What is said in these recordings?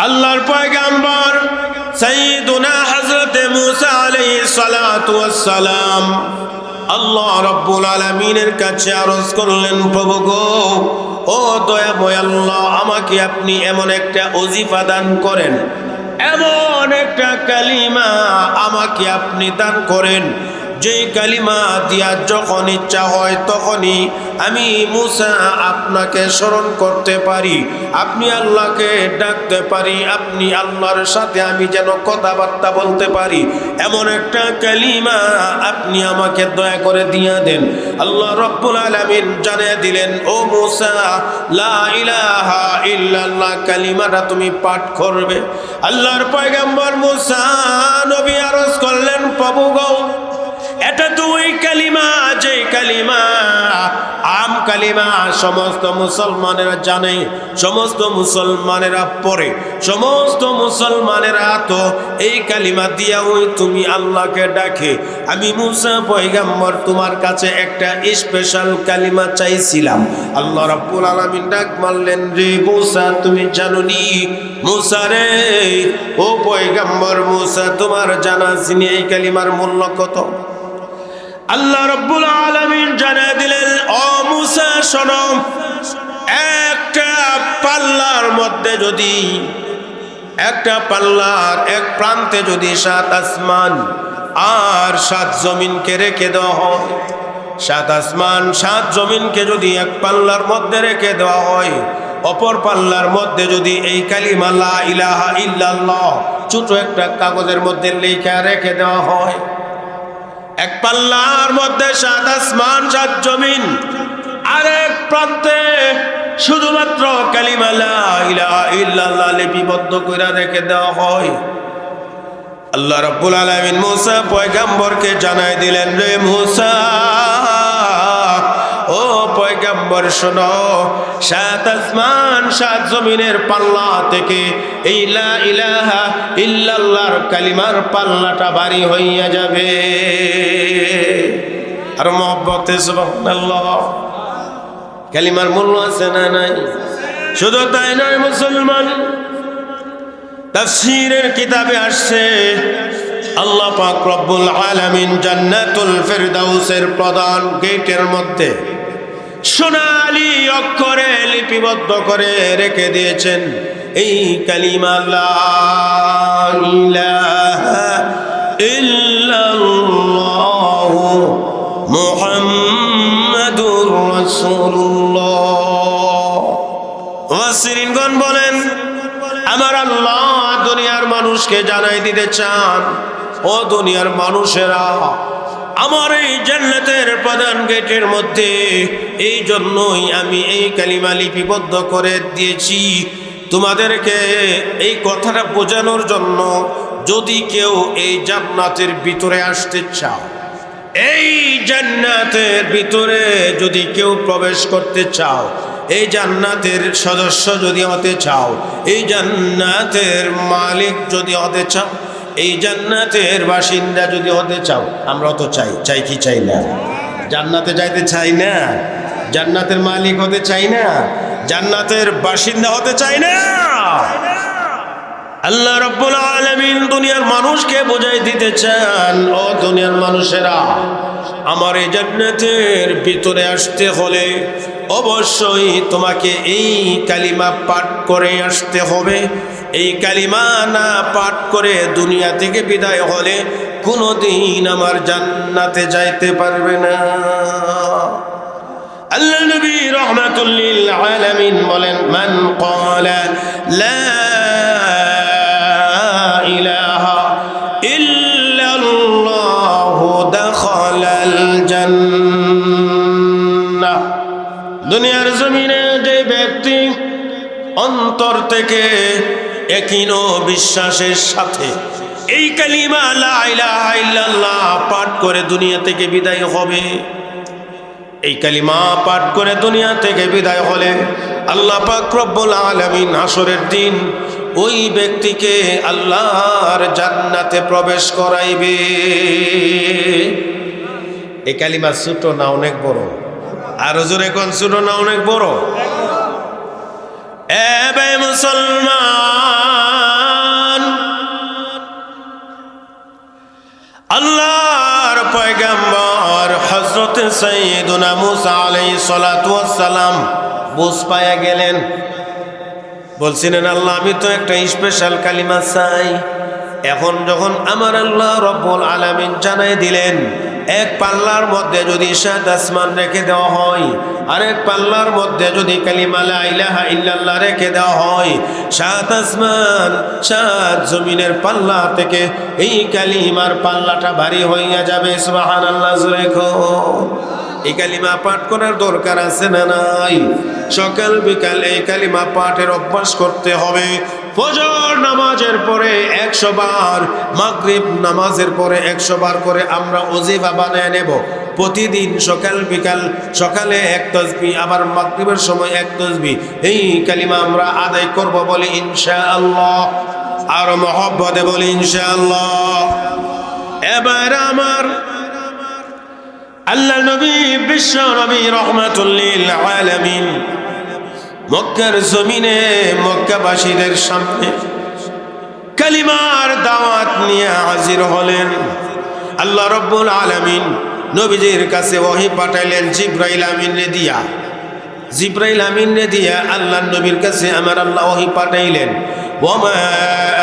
আল্লাহর পয়গম্বর সাইয়্যিদুনা হযরত মূসা আলাইহিস সালাতু ওয়াস সালাম আল্লাহ রাব্বুল আলামিনের কাছে আরজ করলেন, প্রভু গো, ও দয়াময় আল্লাহ, আমাকে আপনি এমন একটা ওজিফা দান করেন, এমন একটা কালিমা আমাকে আপনি দান করেন, যে কালিমা দিয়া যখন ইচ্ছা হয় তখনই আমি মূসা আপনাকে স্মরণ করতে পারি, আপনি আল্লাহকে ডাকতে পারি, আপনি আল্লাহর সাথে আমি যেন কথাবার্তা বলতে পারি, এমন একটা কালিমা আপনি আমাকে দয়া করে দিয়া দেন। আল্লাহ রাব্বুল আলামিন জানিয়ে দিলেন, ও মূসা, লা ইলাহা ইল্লাল্লাহ কালিমাটা তুমি পাঠ করবে। আল্লাহর পয়গম্বর মূসা নবী আরজ করলেন, প্রভু গো, এটা তো ওই কালিমা, যে কালিমা আম কালিমা, সমস্ত মুসলমানেরা জানে, সমস্ত মুসলমানেরা পড়ে, সমস্ত মুসলমানেরা তো এই কালিমা দিয়া ওই তুমি আল্লাহকে ডাকে। আমি মূসা পয়গম্বর তোমার কাছে একটা স্পেশাল কালিমা চাইছিলাম। আল্লাহ রাব্বুল আলামিন ডাক মারলেন, রে মূসা, তুমি জানোনি? মূসা রে, ও পয়গম্বর মূসা, তোমার জানা চিনি এই কালিমার মূল্য কত? আল্লাহ রাব্বুল আলামিন জানিয়ে দিলেন, ও মূসা শোনো, একটা পাল্লার মধ্যে যদি, একটা পাল্লার এক প্রান্তে যদি 7 আসমান আর 7 জমিনকে রেখে দেওয়া হয়, 7 আসমান 7 জমিনকে যদি এক পাল্লার মধ্যে রেখে দেওয়া হয়, অপর পাল্লার মধ্যে যদি এই কালিমা লা ইলাহা ইল্লাল্লাহ ছোট একটা কাগজের মধ্যে লেখা রেখে দেওয়া হয়, এক পাল্লার মধ্যে 7 আসমান 7 জমিন, আরেক প্রান্তে শুধুমাত্র কালিমা লা ইলাহা ইল্লাল্লাহ লিপিবদ্ধ করে রেখে দেওয়া হয়, আল্লাহ রাব্বুল আলামিন মূসা পয়গম্বরকে জানাই দিলেন, রে মূসা, ও পয়গম্বর শোনো, 7 আসমান 7 জমিনের পাল্লা থেকে এই লা ইলাহা ইল্লাল্লাহর কালিমার পাল্লাটা ভারী হইয়া যাবে। আর মহব্বতে সুবহানাল্লাহ, কালিমার মূল্য আছে না নাই? শুধু তাই নয় মুসলমান, তাফসীরের কিতাবে আসছে, আল্লাহ পাক রব্বুল আলামিন জান্নাতুল ফেরদাউসের প্রধান গেটের মধ্যে সোনালী অক্ষরে লিপিবদ্ধ করে রেখে দিয়েছেন এই কালিমা লা ইলাহা ইল্লাল্লাহু মুহাম্মাদুর রাসূলুল্লাহ। মুফাসসিরিনগণ বলেন, আমার আল্লাহ দুনিয়ার মানুষকে জানাই দিতে চান, ও দুনিয়ার মানুষেরা, আমার এই জান্নাতের প্রধান গেটের মধ্যে এই জন্যই আমি এই কালিমা লিপিবদ্ধ করে দিয়েছি তোমাদেরকে, এই কথাটা বোঝানোর জন্য, যদি কেউ এই জান্নাতের ভিতরে আসতে চাও, এই জান্নাতের ভিতরে যদি কেউ প্রবেশ করতে চাও, এই জান্নাতের সদস্য যদি হতে চাও, এই জান্নাতের মালিক যদি হতে চাও, এই জান্নাতের বাসিন্দা যদি হতে চাও, আমরা তো চাই, চাই কি চাই না? জান্নাতে যাইতে চাই না? জান্নাতের মালিক হতে চাই না? জান্নাতের বাসিন্দা হতে চাই না? আল্লাহ রাব্বুল আলামিন দুনিয়ার মানুষকে বোঝাই দিতে চান, ও দুনিয়ার মানুষেরা, আমার এই জান্নাতের ভিতরে আসতে হলে অবশ্যই তোমাকে এই কালিমা পাঠ করে আসতে হবে। এই কালিমা না পাঠ করে দুনিয়া থেকে বিদায় হলে কোনোদিন আমার জান্নাতে যাইতে পারবে না। আল্লাহ নবী রাহমাতুল লিল আলামিন বলেন, মান ক্বালা লা ইলাহা ইল্লাল্লাহু দাখালাল জান্নাহ। দুনিয়ার জমিনে যে ব্যক্তি অন্তর থেকে ইয়াকিন ও বিশ্বাসের সাথে এই কালিমা লা ইলাহা ইল্লাল্লাহ পাঠ করে দুনিয়া থেকে বিদায় হবে, এই কালিমা পাঠ করে দুনিয়া থেকে বিদায় হলে আল্লাহ পাক রব্বুল আলামিন হাসরের দিন ওই ব্যক্তিকে আল্লাহর জান্নাতে প্রবেশ করাইবে। এই কালিমা ছোট না অনেক বড়? আর জোরে কোন, ছোট না অনেক বড়? এ ভাই মুসলমান, সাইয়্যিদুনা মূসা আলাইহিস সালাতু ওয়াস সালাম বুঝ পায়া গেলেন, বলছিলেন আল্লাহ আমি তো একটা স্পেশাল কালিমা চাই। এখন যখন আমার আল্লাহ রব্বুল আলামিন জানাই দিলেন এক পাল্লার মধ্যে যদি 7 আসমান রেখে দেওয়া হয়, আরেক পাল্লার মধ্যে যদি কালিমা লা ইলাহা ইল্লাল্লাহ রেখে দেওয়া হয়, 7 আসমান 7 জমিনের পাল্লা থেকে এই কালিমার পাল্লাটা ভারী হইয়া যাবে। সুবহানাল্লাহ জোরে কো। এই কালিমা পাঠ করার দরকার আছে না নাই? সকাল বিকাল এই কালিমা পাঠের অভ্যাস করতে হবে। ফজর নামাজের পরে 100 বার, মাগরিব নামাজের পরে 100 বার করে আমরা ওজিফা বানায় নেব প্রতিদিন। সকাল বিকাল, সকালে 1 তাসবিহ, আবার মাগরিবের সময় 1 তাসবিহ। এই কালিমা আমরা আদায় করব বলি ইনশাআল্লাহ। আর মহব্বতে বলি ইনশাআল্লাহ। এবার আমার আল্লাহ নবী বিশ্ব নবী রাহমাতুল লিল আলামিন মক্কার জমিনে মক্কাবাসীদের সামনে কালিমার দাওয়াত নিয়ে হাজির হলেন। আল্লাহ রাব্বুল আলামিন নবীজির কাছে ওহী পাঠাইলেন জিবরাইল আমিনরে দিয়া। জিবরাইল আমিনরে দিয়া আল্লাহ নবীর কাছে আমার আল্লাহ ওহী পাঠাইলেন। ওয়ামা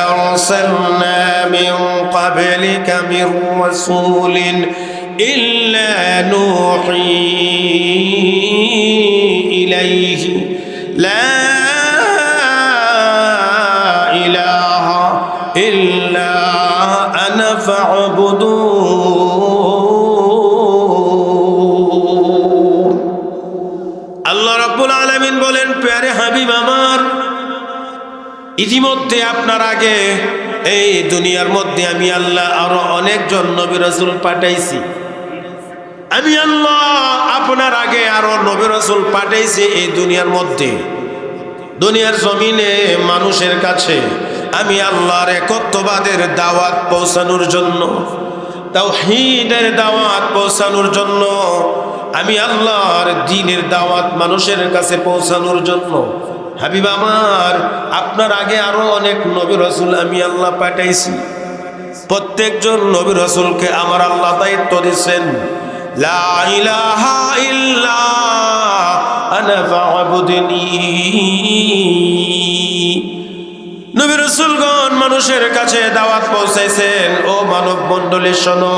আরসালনা মিন ক্বাবলিকা মির রাসূলিন ইল্লা নূহী ইলাইহি লা ইলাহা ইল্লা আনা ফা'বুদুন। আল্লাহ রাব্বুল আলামিন বলেন, প্যারে হাবিব আমার, ইতিমধ্যে আপনার আগে এই দুনিয়ার মধ্যে আমি আল্লাহ আরো অনেকজন নবী রাসূল পাঠাইছি। আমি আল্লাহ আপনার আগে আরো নবী রাসূল পাঠাইছি এই দুনিয়ার মধ্যে। দুনিয়ার জমিনে মানুষের কাছে আমি আল্লাহর একত্ববাদের দাওয়াত পৌঁছানোর জন্য, তাওহীদের দাওয়াত পৌঁছানোর জন্য, আমি আল্লাহর দ্বীনের দাওয়াত মানুষের কাছে পৌঁছানোর জন্য হাবিব আমার আপনার আগে আরো অনেক নবী রাসূল আমি আল্লাহ পাঠাইছি। প্রত্যেকজন নবী রাসূলকে আমার আল্লাহ দায়িত্ব দিয়েছেন, লা ইলাহা ইল্লা আনা ফা'বুদনি। নবী রাসূলগণ মানুষের কাছে দাওয়াত পৌঁছাইছেন। ও মানব মণ্ডলী শোনো,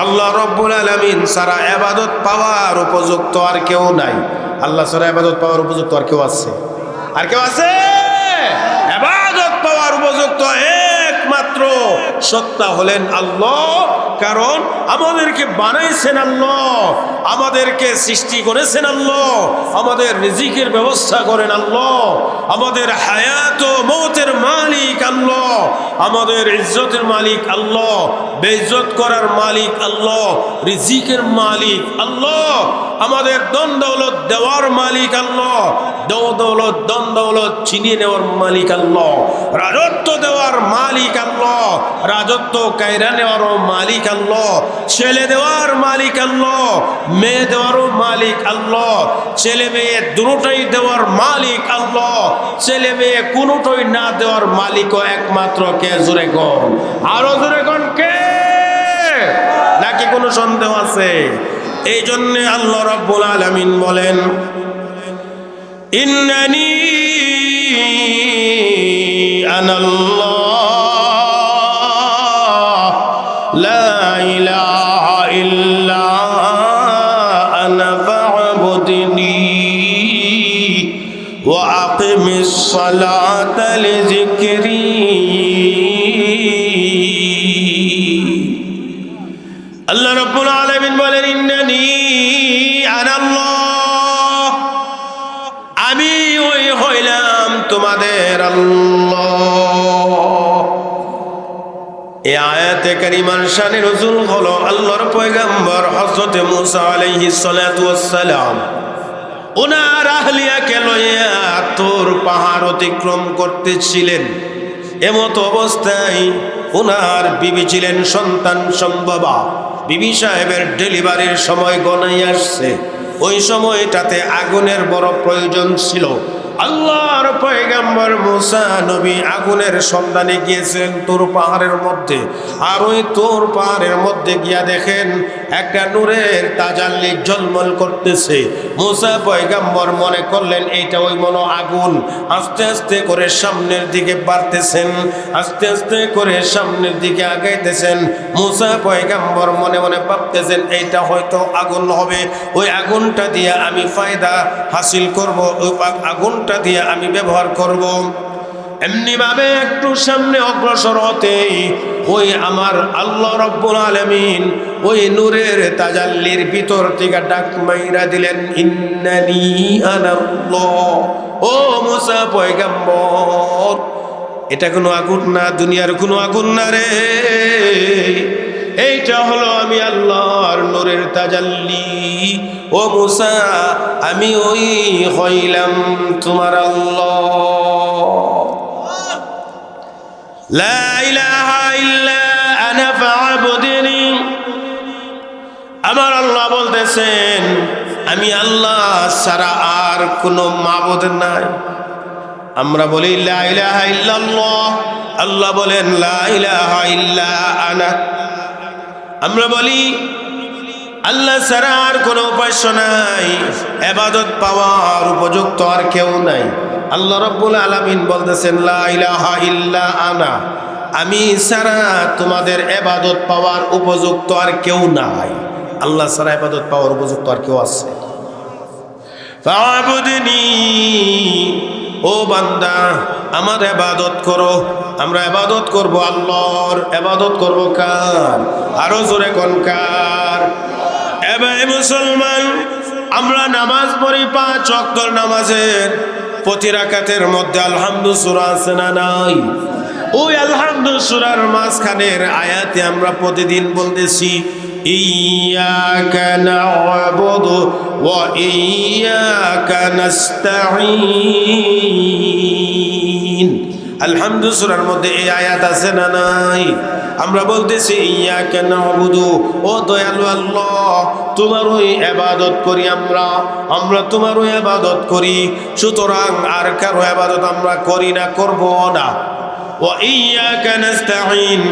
আল্লাহ রাব্বুল আলামিন ছাড়া ইবাদত পাওয়ার উপযুক্ত আর কেউ নাই। আল্লাহ ছাড়া ইবাদত পাওয়ার উপযুক্ত আর কেউ আছে? আর কেউ আছে? ইবাদত পাওয়ার উপযুক্ত একমাত্র সত্তা হলেন আল্লাহ। কারণ আমাদেরকে বানাইছেন আল্লাহ, আমাদেরকে সৃষ্টি করেছেন আল্লাহ, আমাদের রিজিকের ব্যবস্থা করেন আল্লাহ, আমাদের হায়াত ও মওতের মালিক আল্লাহ, আমাদের ইজ্জতের মালিক আল্লাহ, বেইজ্জত করার মালিক আল্লাহ, রিজিকের মালিক আল্লাহ, আমাদের ধন দৌলত দেওয়ার মালিক আল্লাহ, দৌলত ধন দৌলত ছিনিয়ে নেওয়ার মালিক আল্লাহ, রাজত্ব দেওয়ার মালিক আল্লাহ, রাজত্ব কায়রা নেওয়ারও মালিক আল্লাহ, ছেলে দেওয়ার মালিক আল্লাহ, মেয়ে দেওয়ারও মালিক আল্লাহ, ছেলে মেয়ে দুটোই দেওয়ার মালিক আল্লাহ, ছেলে মেয়ে কোনোটাই না দেওয়ার মালিকও একমাত্র কে? জোরে কোন, আরো জোরে কোন কে? নাকি কোনো সন্দেহ আছে? এই জন্য আল্লাহ রাব্বুল আলামিন বলেন, ইন্নানি আনাল্লাহ লা ইলাহা ইল্লা আনা ফা'বুদনি ওয়া আকিমিস সালাতা লিযিকরি। আল্লাহ রাব্বুল আলামিন বলেন, ইন্নানি আনাল্লাহ, আমি ওই হইলাম তোমাদের আল্লাহ। এই আয়াতে কারিমার শানে নজুল হলো আল্লাহর পয়গম্বর হযরত মূসা আলাইহিস সালাতু ওয়াস সালাম ওনার আহলিয়াকে লইয়া তুর পাহাড় অতিক্রম করতেছিলেন। এমত অবস্থায় ওনার বিবি ছিলেন সন্তান সম্ভবা। বিবি সাহেবের ডেলিভারির সময় গনাই আসছে। ওই সময়টাতে আগুনের বড় প্রয়োজন ছিল। আল্লাহর পয়গম্বর মূসা নবী আগুনের সন্ধানে গিয়েছিলেন তুর পাহাড়ের মধ্যে। আর ওই তুর পাহাড়ের মধ্যে গিয়া দেখেন একটা নূরের তাজাল্লি ঝলমল করতেছে। মুসা পয়গম্বর মনে করলেন এইটা ওই মনো আগুন। আস্তে আস্তে করে সামনের দিকে বাড়তেছেন, আস্তে আস্তে করে সামনের দিকে আগাইতেছেন। মুসা পয়গম্বর মনে মনে ভাবতেছেন এইটা হয়তো আগুন হবে, ওই আগুনটা দিয়ে আমি ফায়দা হাসিল করব, ওই আগুনটা দিয়ে আমি ব্যবহার করব। এমনি ভাবে একটু সামনে অগ্রসর হতেই ওই আমার আল্লাহ রাব্বুল আলামিন ওই নূরের তাজাল্লির ভিতর থেকে ডাক মাইরা দিলেন, ইন্নানি আনাল্লাহ। ও মুসা পয়গম্বর, এটা কোনো আগুন না, দুনিয়ার কোনো আগুন না রে, এইটা হলো আমি আল্লাহর নূরের তাজাল্লি। ও মুসা, আমি ওই হইলাম তোমার আল্লাহ। লা ইলাহা ইল্লা আনা ফা'বুদনি। আমার আল্লাহ বলতেছেন আমি আল্লাহ ছাড়া আর কোনো মাবুদ নাই। আমরা বলি লা ইলাহা ইল্লাল্লাহ, আল্লাহ বলেন লা ইলাহা ইল্লা আনা। আমরা বলি আল্লাহ ছাড়া আর কোনো উপাস্য নাই, ইবাদত পাওয়ার উপযুক্ত আর কেউ নাই। আল্লাহ রাব্বুল আলামিন বলতেছেন লা ইলাহা ইল্লা আনা, আমি ছাড়া তোমাদের ইবাদত পাওয়ার উপযুক্ত আর কেউ নাই। আল্লাহ ছাড়া ইবাদত পাওয়ার উপযুক্ত আর কেউ আছে? ফা'বুদনি, ও বান্দা আমার ইবাদত করো। আমরা ইবাদত করব আল্লাহর। ইবাদত করব কার? আরো জোরে কোন কার? এবারে মুসলমান, আমরা নামাজ পড়ি 5 ওয়াক্তের নামাজের প্রতি রাকাতের মধ্যে আলহামদু সূরা আছে না নাই? ওই আলহামদু সূরার মাঝখানের আয়াতে আমরা প্রতিদিন বলতেছি ইয়্যাকা না'বুদু ওয়া ইয়্যাকা নাস্তাঈন। আলহামদু সূরার মধ্যে এই আয়াত আছে না নাই? আমরা বলতেছি ইয়্যাকা না'বুদু, ও দয়ালু আল্লাহ তোমারই ইবাদত করি আমরা তোমারই ইবাদত করি, সুতরাং আর কারো ইবাদত আমরা করি না, করব না। ওয়া ইয়্যাকা নাস্তাঈন,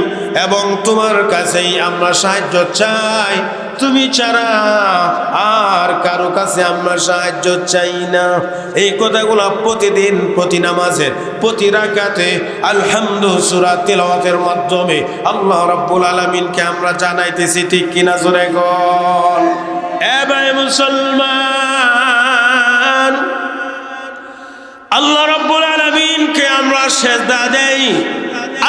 এবং তোমার কাছেই আমরা সাহায্য চাই, তুমি ছাড়া আর কারো কাছে আমরা সাহায্য চাই না। এই কথাগুলো প্রতিদিন প্রতি নামাজের প্রতি রাকাতে আলহামদু সূরা তিলাওয়াতের মাধ্যমে আল্লাহ রাব্বুল আলামিনকে আমরা জানাইতেছি, ঠিক কিনা জোরে বল। এ ভাই মুসলমান, আল্লাহ রাব্বুল আলামিনকে আমরা সিজদা দেই,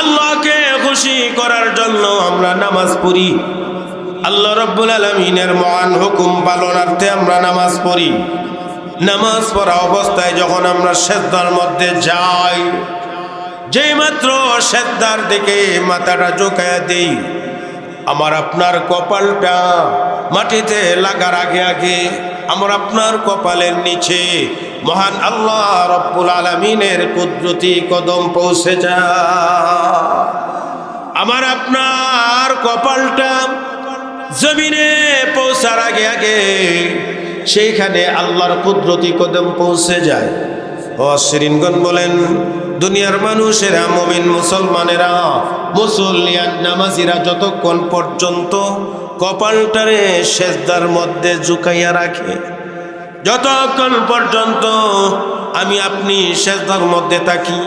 আল্লাহকে খুশি করার জন্য আমরা নামাজ পড়ি। আল্লাহ রাব্বুল আলামিনের মহান হুকুম পালনার্থে আমরা নামাজ পড়ি। নামাজ পড়া অবস্থায় যখন আমরা সিজদার মধ্যে যাই, যেই মাত্র সিজদার দিকে মাথাটা ঝুঁকায়া দেই, আমার আপনার কপালটা মাটিতে লাগার আগে আগে আমার আপনার কপালের নিচে মহান আল্লাহ রাব্বুল আলামিনের কুদরতি কদম পৌঁছে যায়। আমার আপনার কপালটা জমিনে পৌঁছার আগে আগে সেইখানে আল্লাহর কুদরতি কদম পৌঁছে যায়। অশ্রিনগণ বলেন, দুনিয়ার মানুষেরা, মুমিন মুসলমানেরা, মুসল্লিয়ান নামাজিরা যতক্ষণ পর্যন্ত কপালটারে সিজদার মধ্যে ঝুঁকাইয়া রাখে, যতক্ষণ পর্যন্ত আমি আপনি সিজদার মধ্যে থাকি,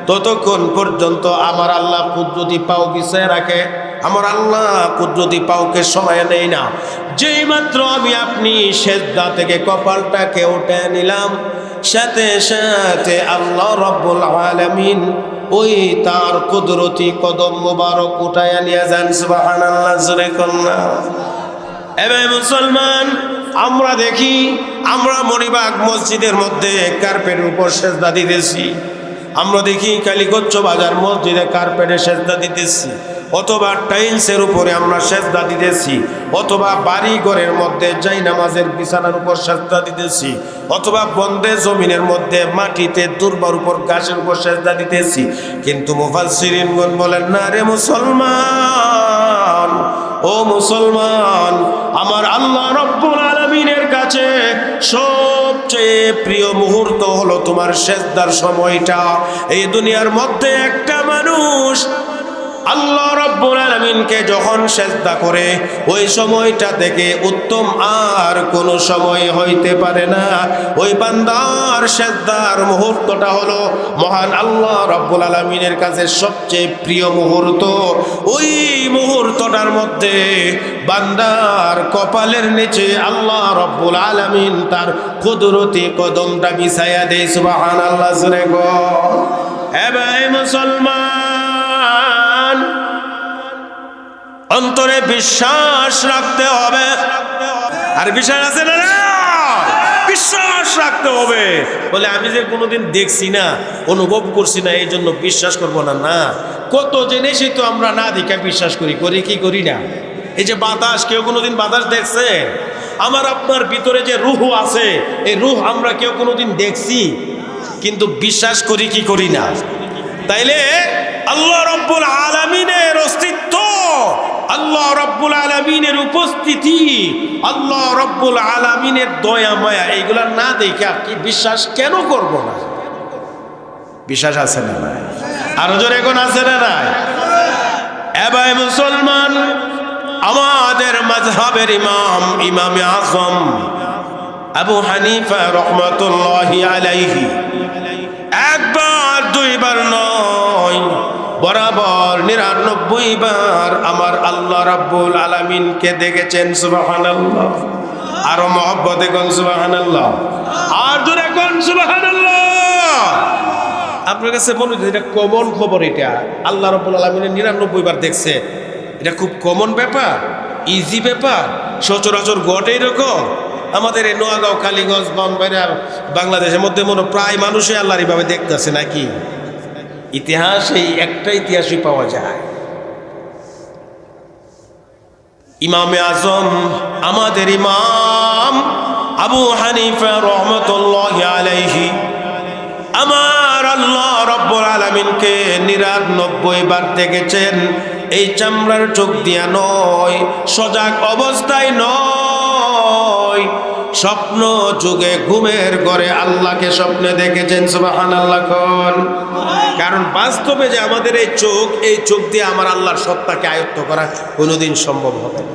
ততক্ষণ পর্যন্ত আমার আল্লাহ কুদরতি পাও বিছায় রাখে। আমার আল্লাহ কুদরতি পাওকে সময় নেই না। যেই মাত্র আমি আপনি সিজদা থেকে কপালটাকে উঠে নিলাম, সাথে সাথে আল্লাহ রাব্বুল আলামিন ওই তার কুদরতি কদম মোবারক উঠায়া নিয়ে যান। সুবহানাল্লাহ, জোরে কন্যা। এবার মুসলমান, আমরা দেখি আমরা মণিবাগ মসজিদের মধ্যে কার্পেটের উপর সিজদা দিতেছি, আমরা দেখি কালীগঞ্জ বাজার মসজিদে কার্পেটে সিজদা দিতেছি, অথবা টাইলসের উপরে আমরা সিজদা দিতেছি, অথবা বাড়ি ঘরের মধ্যে যাই নামাজের বিছানার উপর সিজদা দিতেছি, অথবা বন্ধে জমিনের মধ্যে মাটিতে দুর্বার উপর ঘাসের উপর সিজদা দিতেছি। কিন্তু মুফাসসিরিনগণ বলেন, না রে মুসলমান, ও মুসলমান, আমার আল্লাহ রাব্বুল আলামিনের কাছে সবচেয়ে প্রিয় মুহূর্ত হলো তোমার সিজদার সময়টা। এই দুনিয়ার মধ্যে একটা মানুষ আল্লাহ রাব্বুল আলামিন আলামিনকে যখন সেজদা করে ওই সময়টা থেকে উত্তম আর কোনো সময় হইতে পারে না। ওই বান্দার সেজদার মুহূর্তটা হলো মহান আল্লাহ রাব্বুল আলামিনের কাছে সবচেয়ে প্রিয় মুহূর্ত। ওই মুহূর্তটার মধ্যে বান্দার কপালের নিচে আল্লাহ রাব্বুল আলামিন তার কুদরতি কদমটা বিছায়া দেয়। সুবহানাল্লাহ জোরে গো। হে ভাই মুসলমান, অন্তরে বিশ্বাস রাখতে হবে। আর বিশ্বাস আছে না? বিশ্বাস রাখতে হবে। বলে আমি যে কোনোদিন দেখছি না, অনুভব করছি না, এই জন্য বিশ্বাস করব না। না, কত জিনিসই তো আমরা না দেখে বিশ্বাস করি। করি কি করি না? এই যে বাতাস, কেউ কোনোদিন বাতাস দেখছে? আমার আপনার ভিতরে যে রূহ আছে, এই রূহ আমরা কেউ কোনোদিন দেখছি, কিন্তু বিশ্বাস করি কি করি না? তাইলে আল্লাহ রাব্বুল আলামিনের অস্তিত্ব, আল্লাহ রাব্বুল আলামিনের উপস্থিতি, আল্লাহ রাব্বুল আলামিনের দয়া মায়া, এইগুলা না দেখে কি বিশ্বাস কেন করব না? বিশ্বাস আছে না নাই? আরো জোরে এখন আছে না নাই? এবার মুসলমান, আমাদের মাযহাবের ইমাম, ইমামে আযম আবু হানিফা রাহমাতুল্লাহি আলাইহি একবার দুইবার নয়, বরাবর ৯৯ বার আমার আল্লাহ রাব্বুল আলামিনকে দেখেছেন। সুবহানাল্লাহ। আরো মহব্বতে কোন সুবহানাল্লাহ, আর জোরে কোন সুবহানাল্লাহ। আপনার কাছে মনে হচ্ছে এটা কমন খবর, এটা আল্লাহ রাব্বুল আলামিনের ৯৯ বার দেখছে, এটা খুব কমন ব্যাপার, ইজি ব্যাপার, সচরাচর ঘটে এরকম। আমাদের এই নোয়াগাঁও, কালীগঞ্জ, বনবাইরা, বাংলাদেশের মধ্যে মনে প্রায় মানুষই আল্লাহর এইভাবে দেখতেছে নাকি? ইতিহাস, এই একটা ইতিহাসই পাওয়া যায়। ইমামে আজম, আমাদের ইমাম আবু হানিফা রাহমাতুল্লাহি আলাইহি আমার আল্লাহ রাব্বুল আলামিনকে ৯৯ বার দেখেছেন। এই চামড়ার চোখ দিয়া নয়, সজাগ অবস্থায় নয়, স্বপ্ন যুগে ঘুমের ঘরে আল্লাহকে স্বপ্নে দেখেছেন। সুবহানাল্লাহ। কারণ বাস্তবে যে আমাদের এই চোখ দিয়ে আমার আল্লাহর সত্তাকে আয়ত্ত করা কোনোদিন সম্ভব হবে না।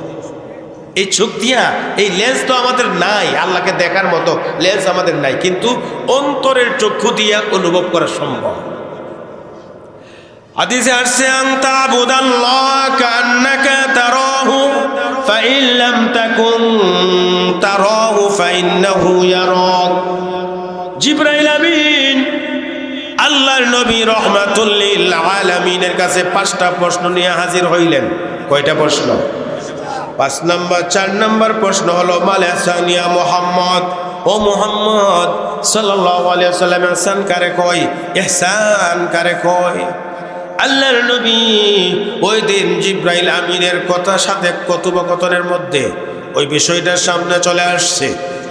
এই চোখ দিয়া, এই লেন্স তো আমাদের নাই, আল্লাহকে দেখার মতো লেন্স আমাদের নাই, কিন্তু অন্তরের চক্ষু দিয়া অনুভব করা সম্ভব। হাদিসে আসছে, আনতা আবুদাল্লাহ কান্নাকা তারাহু ফাইন লাম তাকুন তারাহু ফাইন্নাহু ইয়ারাক। জিবরাইল আমিন আল্লাহর নবী রাহমাতুল লিল আলামিনের কাছে 5টা প্রশ্ন নিয়ে হাজির হইলেন। কয়টা প্রশ্ন? 4 নম্বর প্রশ্ন হলো, মালাসানিয়া মুহাম্মদ, ও মুহাম্মদ সাল্লাল্লাহু আলাইহি ওয়াসাল্লাম ইহসান কারে কয়? ইহসান কারে কয়? আল্লাহর নবী ওই দিন জিবরাইল আমিনের কথার সাথে কথোপকথনের মধ্যে ওই বিষয়টা সামনে চলে আসছে।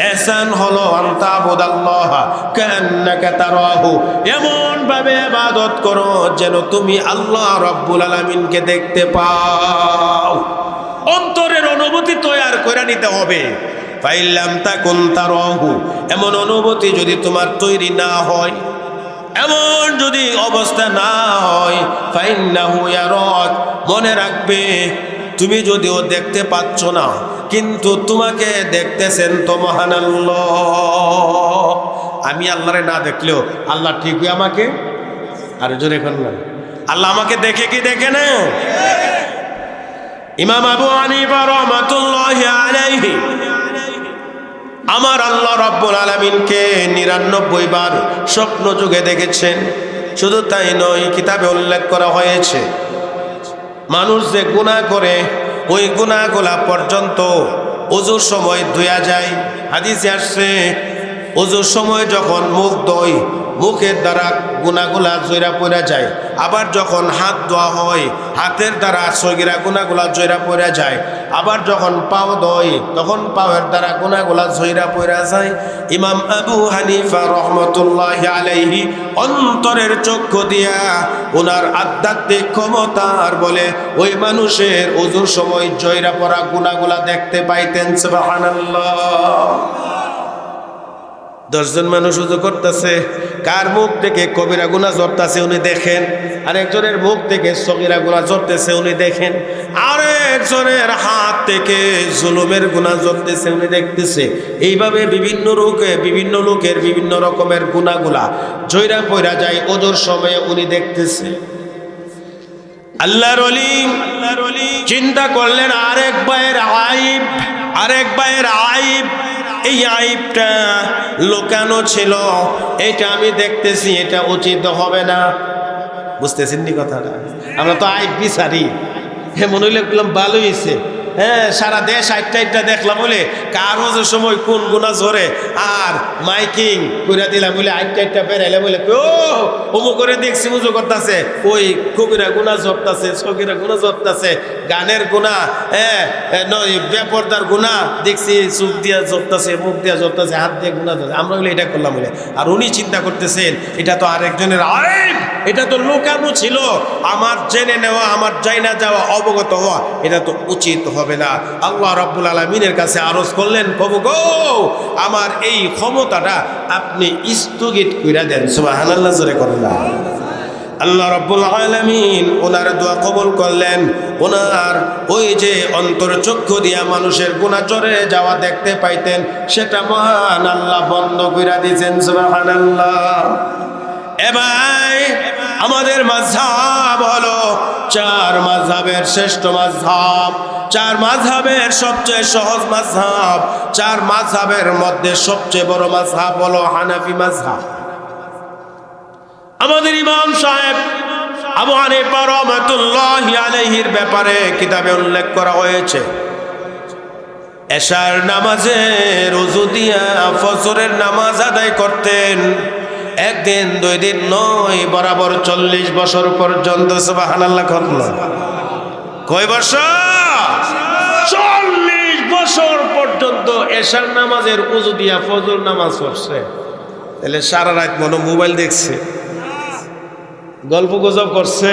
ইহসান হলো আনতা আবুদাল্লাহ কান্নাকা তারাহু, এমন ভাবে ইবাদত করো যেন তুমি আল্লাহ রাব্বুল আলামিনকে দেখতে পাও। অন্তরের অনুভূতি তৈরি করে নিতে হবে। ফাইন লাম তাকুন তারাহু, এমন অনুভূতি যদি তোমার তৈরি না হয়, এমন যদি অবস্থা না হয়, ফাইন্নাহু ইয়ারাক, মনে রাখবে তুমি যদিও দেখতে পাচ্ছ না, কিন্তু তোমাকে দেখতেছেন তো মহান আল্লাহ। আমি আল্লাহরে না দেখলেও আল্লাহ ঠিকই আমাকে, আর জোরে কোন না, আল্লাহ আমাকে দেখে কি দেখে না? ইমাম আবু হানিফা রাহমাতুল্লাহি আলাইহি আমার আল্লাহ রাব্বুল আলামিনকে ৯৯ বার স্বপ্ন যুগে দেখেছেন। শুধু তাই নয়, কিতাবে উল্লেখ করা হয়েছে মানুষ যে গুনাহ করে ওই গুনাহগুলা পর্যন্ত ওযুর সময় ধুয়া যায়। হাদিসে আসছে, ওযুর সময় যখন মুখ ধোয়, মুখের দ্বারা গুনাহগুলা জয়রা পড়া যায়। আবার যখন হাত ধোয়া হয়, হাতের দ্বারা সগীরা গুনাহগুলা জয়রা পড়া যায়। আবার যখন পাও ধোয়, তখন পাওয়ের দ্বারা গুনাহগুলা জয়রা পড়া যায়। ইমাম আবু হানিফা রাহমাতুল্লাহি আলাইহি অন্তরের চক্ষু দিয়া ওনার আধ্যাত্মিক ক্ষমতার বলে ওই মানুষের ওযুর সময় জয়রা পড়া গুনাহগুলা দেখতে পাইতেন। সুবহানাল্লাহ। 10 জন মানুষ উজু করতেছে, কার মুখ থেকে কবিরা গুনাহ ঝরতেছে উনি দেখেন, আরেকজনের মুখ থেকে সগীরা গুনাহ ঝরতেছে উনি দেখেন, আরেকজনের হাত থেকে জুলুমের গুনাহ ঝরতেছে উনি দেখতেছে। এইভাবে বিভিন্ন লোকের বিভিন্ন রকমের গুনাহগুলা জয়রা পয়রা যায় ওজোর সময়ে উনি দেখতেছে। আল্লাহর ওলি চিন্তা করলেন আরেক ভাইয়ের আইব, এই আইবটা লুকানো ছিল, এটা আমি দেখতেছি, এটা উচিত হবে না। বুঝতেছেন নি কথাটা? আমরা তো আইব বিচারি, মনে হইলে বললাম ভালো হয়েছে, হ্যাঁ সারা দেশ আইটা দেখলাম বলে কার হজের সময় কোন গুনাহ ঝরে আর মাইকিং কইরা দিলাম বলে আইটা বেরাইলে বলে ও অমুক করে দেখছি উজু করতেছে, ওই কবিরা গুনাহ ঝরতেছে, সগীরা গুনাহ ঝরতেছে, গানের গুনাহ, বেপরদার গুনাহ দেখছি, চোখ দিয়া ঝরতেছে, মুখ দিয়া ঝরতেছে, হাত দিয়ে গুনাহ ঝরতেছে, আমরা বলে এটা করলাম বলে। আর উনি চিন্তা করতেছেন এটা তো আরেকজনের আইব, এটা তো লুকানো ছিল, আমার জেনে নেওয়া, আমার জানা যাওয়া, অবগত হওয়া এটা তো উচিত হবে না। আল্লাহ রাব্বুল আলামিনের কাছে আরজ করলেন, প্রভু গো আমার এই ক্ষমতাটা আপনি স্থগিত কইরা দেন। সুবহানাল্লাহ, জোরে করেন না। আল্লাহ রাব্বুল আলামিন ওনার দোয়া কবুল করলেন। ওনার ওই যে অন্তর চক্ষু দিয়া মানুষের গুনাহ জরে যাওয়া দেখতে পাইতেন, সেটা মহান আল্লাহ বন্ধ কইরা দিয়েছেন। সুবহানাল্লাহ। এবার আমাদের মাযহাব হলো 4 মাযহাবের শ্রেষ্ঠ মাযহাব, 4 মাযহাবের সবচেয়ে সহজ মাযহাব, 4 মাযহাবের মধ্যে সবচেয়ে বড় মাযহাব হলো হানাফি মাযহাব। আমাদের ইমাম সাহেব আবু হানিফা রাহমাতুল্লাহি আলাইহির ব্যাপারে কিতাবে উল্লেখ করা হয়েছে, এশার নামাজে ওযু দিয়া ফজরের নামাজ আদায় করতেন, একদিন 2 দিন নয়, বরাবর 40 বছর পর্যন্ত। সুবহানাল্লাহ। কয় বছর? 40 বছর পর্যন্ত এশার নামাজের ওযু দিয়া ফজর নামাজ পড়ছে। তাহলে সারা রাত মনে মোবাইল দেখছে, গল্প গুজব করছে,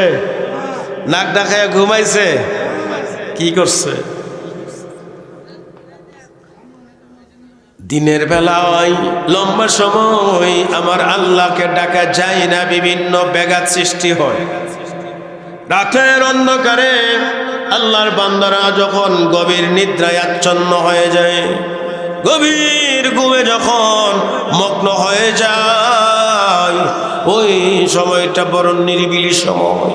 নাক ডাকায় ঘুমাইছে, কি করছে? দিনের বেলায় লম্বা সময় আমার আল্লাহকে ডাকা যায় না, বিভিন্ন ব্যাঘাত সৃষ্টি হয়। রাতের অন্ধকারে আল্লাহর বান্দারা যখন গভীর নিদ্রায় আচ্ছন্ন হয়ে যায়, গভীর ঘুমে যখন মগ্ন হয়ে যায়, ওই সময়টা বড় নিরিবিলি সময়।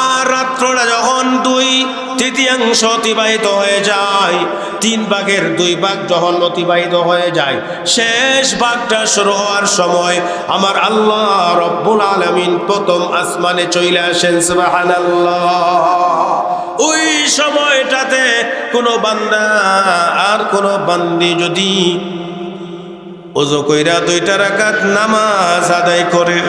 আর রাত্রটা যখন 2/3 অতিবাহিত হয়ে যায়, 3 ভাগের 2 ভাগ যখন অতিবাহিত হয়ে যায়, শেষ ভাগটা শুরু হওয়ার সময় আমার আল্লাহ রব্বুল আলামিন প্রথম আসমানে চলে আসেন। সুবহানাল্লাহ। ওই সময়টাতে কোনো বান্দা আর কোনো বান্দি যদি ওযু কইরা 2টা রাকাত নামাজ আদায় করে,